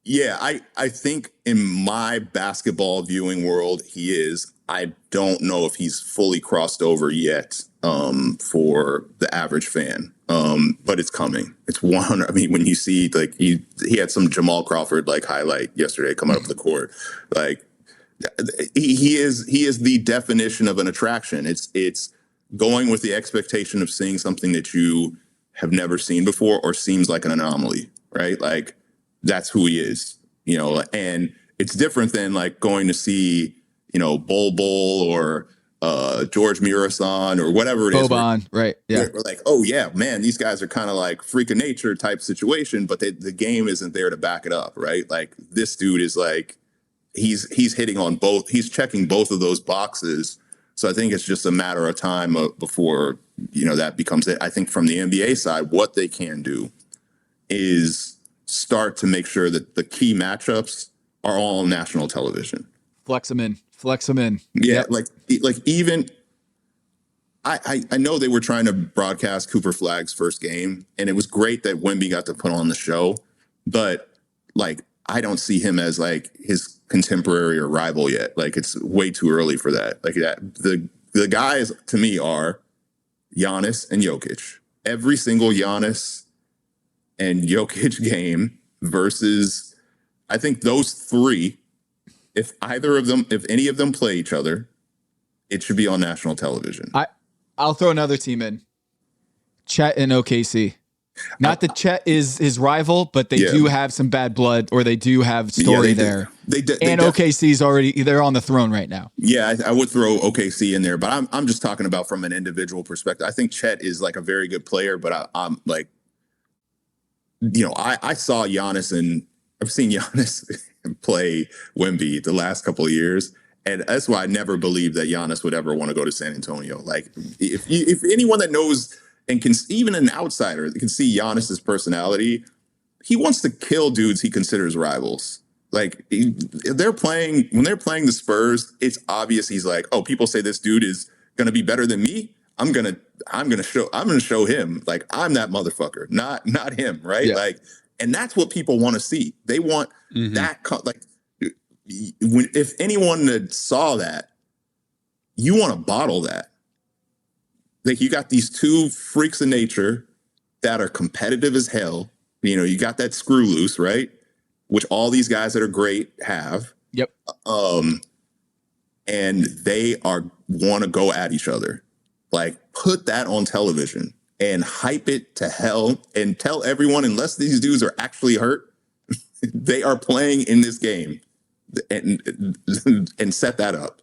Speaker 30: yeah, I think in my basketball viewing world, he is. I don't know if he's fully crossed over yet for the average fan. But it's coming. It's 100. I mean, when you see like he had some Jamal Crawford like highlight yesterday coming up the court, like he is the definition of an attraction. It's going with the expectation of seeing something that you have never seen before or seems like an anomaly, right? Like that's who he is, and it's different than like going to see, Bol or George Murasan or whatever it is.
Speaker 4: Boban, right? Yeah.
Speaker 30: We're like, oh yeah, man, these guys are kind of like freak of nature type situation, but the game isn't there to back it up, right? Like this dude is like, he's hitting on both. He's checking both of those boxes. So I think it's just a matter of time before that becomes it. I think from the NBA side, what they can do is start to make sure that the key matchups are all on national television.
Speaker 4: Flex them in.
Speaker 30: Yeah, like even I know they were trying to broadcast Cooper Flagg's first game, and it was great that Wemby got to put on the show, but like I don't see him as like his contemporary or rival yet. Like it's way too early for that. Like that the guys to me are Giannis and Jokic. Every single Giannis and Jokic game versus I think those three. If any of them play each other, it should be on national television.
Speaker 4: I'll throw another team in. Chet and OKC. Not that Chet is his rival, but they do have some bad blood, or they do have story there. And OKC's they're on the throne right now.
Speaker 30: Yeah, I would throw OKC in there, but I'm just talking about from an individual perspective. I think Chet is like a very good player, but I'm like, I saw Giannis and I've seen Giannis play Wemby the last couple of years, and that's why I never believed that Giannis would ever want to go to San Antonio. Like, if anyone that knows and can, even an outsider that can see Giannis's personality, he wants to kill dudes he considers rivals. Like, when they're playing the Spurs, it's obvious he's like, oh, people say this dude is gonna be better than me. I'm gonna show him, like, I'm that motherfucker, not him, right? Yeah. Like. And that's what people want to see. They want that. Like, if anyone that saw that, you want to bottle that. Like, you got these two freaks of nature that are competitive as hell. You got that screw loose, right? Which all these guys that are great have.
Speaker 4: Yep.
Speaker 30: And they want to go at each other. Like, put that on television. And hype it to hell and tell everyone, unless these dudes are actually hurt, they are playing in this game, and set that up,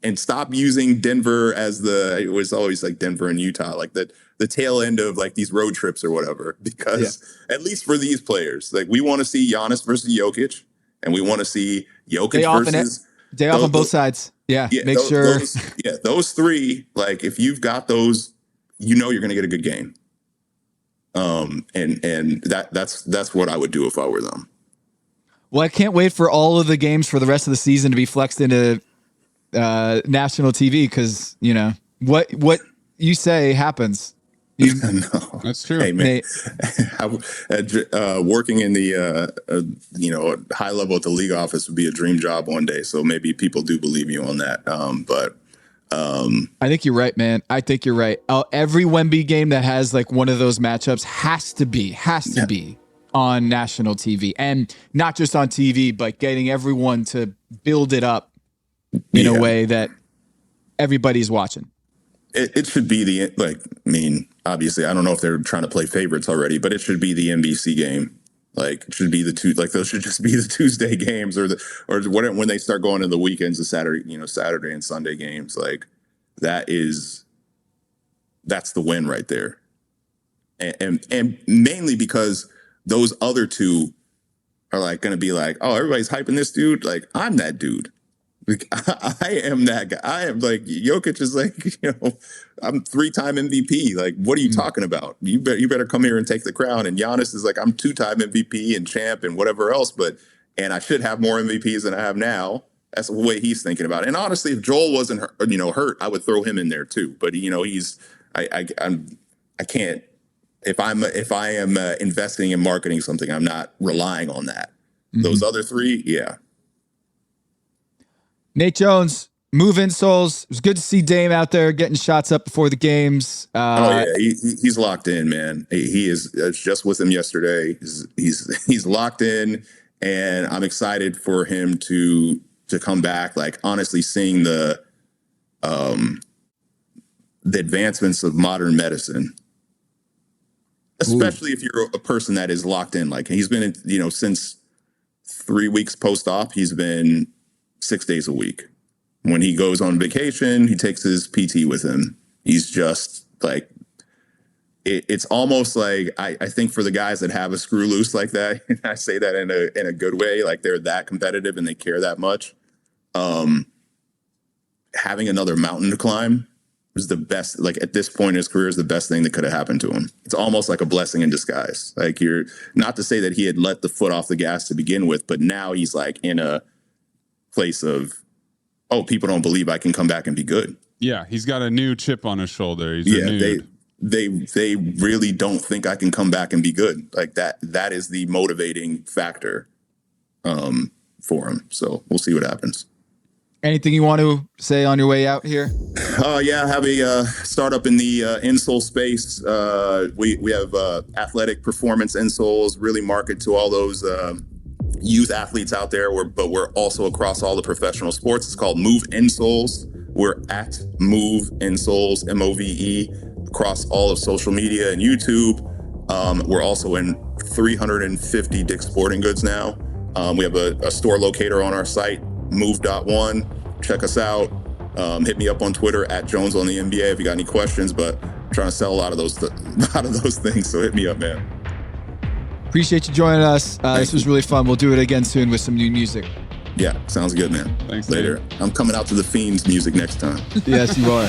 Speaker 30: and stop using Denver as it was always like Denver and Utah, like the tail end of like these road trips or whatever, because at least for these players, like we want to see Giannis versus Jokic, and we want to see Jokic
Speaker 4: Day off
Speaker 30: versus
Speaker 4: on both sides. Yeah, make sure.
Speaker 30: Those three, like if you've got those, you know you're going to get a good game. And that's what I would do if I were them.
Speaker 4: Well, I can't wait for all of the games for the rest of the season to be flexed into national TV because you know what you say happens.
Speaker 5: No, that's true.
Speaker 30: Hey man, working in the high level at the league office would be a dream job one day. So maybe people do believe you on that. But
Speaker 4: I think you're right, man. I think you're right. Every Wemby game that has like one of those matchups has to be on national TV, and not just on TV, but getting everyone to build it up in a way that everybody's watching.
Speaker 30: It should be obviously, I don't know if they're trying to play favorites already, but it should be the NBC game. Like, it should be those should just be the Tuesday games or when they start going to the weekends, the Saturday and Sunday games. Like, that's the win right there. And mainly because those other two are like going to be like, oh, everybody's hyping this dude. Like, I'm that dude. Like, I am that guy. I am like Jokic is like, I'm 3-time MVP. Like, what are you talking about? You better come here and take the crown. And Giannis is like, I'm 2-time MVP and champ and whatever else. And I should have more MVPs than I have now. That's the way he's thinking about it. And honestly, if Joel wasn't hurt, I would throw him in there too. But I can't. If I am investing in marketing something, I'm not relying on that. Mm-hmm. Those other three, yeah.
Speaker 4: Nate Jones, Move Insoles. It was good to see Dame out there getting shots up before the games.
Speaker 30: He's locked in, man. He is. I was just with him yesterday. He's locked in, and I'm excited for him to come back. Like, honestly, seeing the advancements of modern medicine, especially if you're a person that is locked in. Like, he's been, since 3 weeks post-op, he's been 6 days a week. When he goes on vacation, he takes his PT with him. He's just like, it's almost like, I think for the guys that have a screw loose like that, and I say that in a good way, like they're that competitive and they care that much. Having another mountain to climb is the best, like at this point in his career, is the best thing that could have happened to him. It's almost like a blessing in disguise. Like, you're not to say that he had let the foot off the gas to begin with, but now he's like in a place of, oh, people don't believe I can come back and be good.
Speaker 5: Yeah, he's got a new chip on his shoulder.
Speaker 30: They really don't think I can come back and be good. Like that is the motivating factor for him. So we'll see what happens.
Speaker 4: Anything you want to say on your way out here?
Speaker 30: I have a startup in the insole space. We have athletic performance insoles, really market to all those youth athletes out there, but we're also across all the professional sports. It's called Move Insoles. We're at Move Insoles, MOVE, across all of social media and YouTube. We're also in 350 Dick's Sporting Goods now. We have a store locator on our site, move.one. Check us out. Hit me up on Twitter at Jones on the NBA if you got any questions, but I'm trying to sell a lot of those things. So hit me up, man.
Speaker 4: Appreciate you joining us. This was really fun. We'll do it again soon with some new music.
Speaker 30: Yeah, sounds good, man.
Speaker 5: Thanks.
Speaker 30: Later. I'm coming out to the Fiends music next time.
Speaker 4: Yes, you are.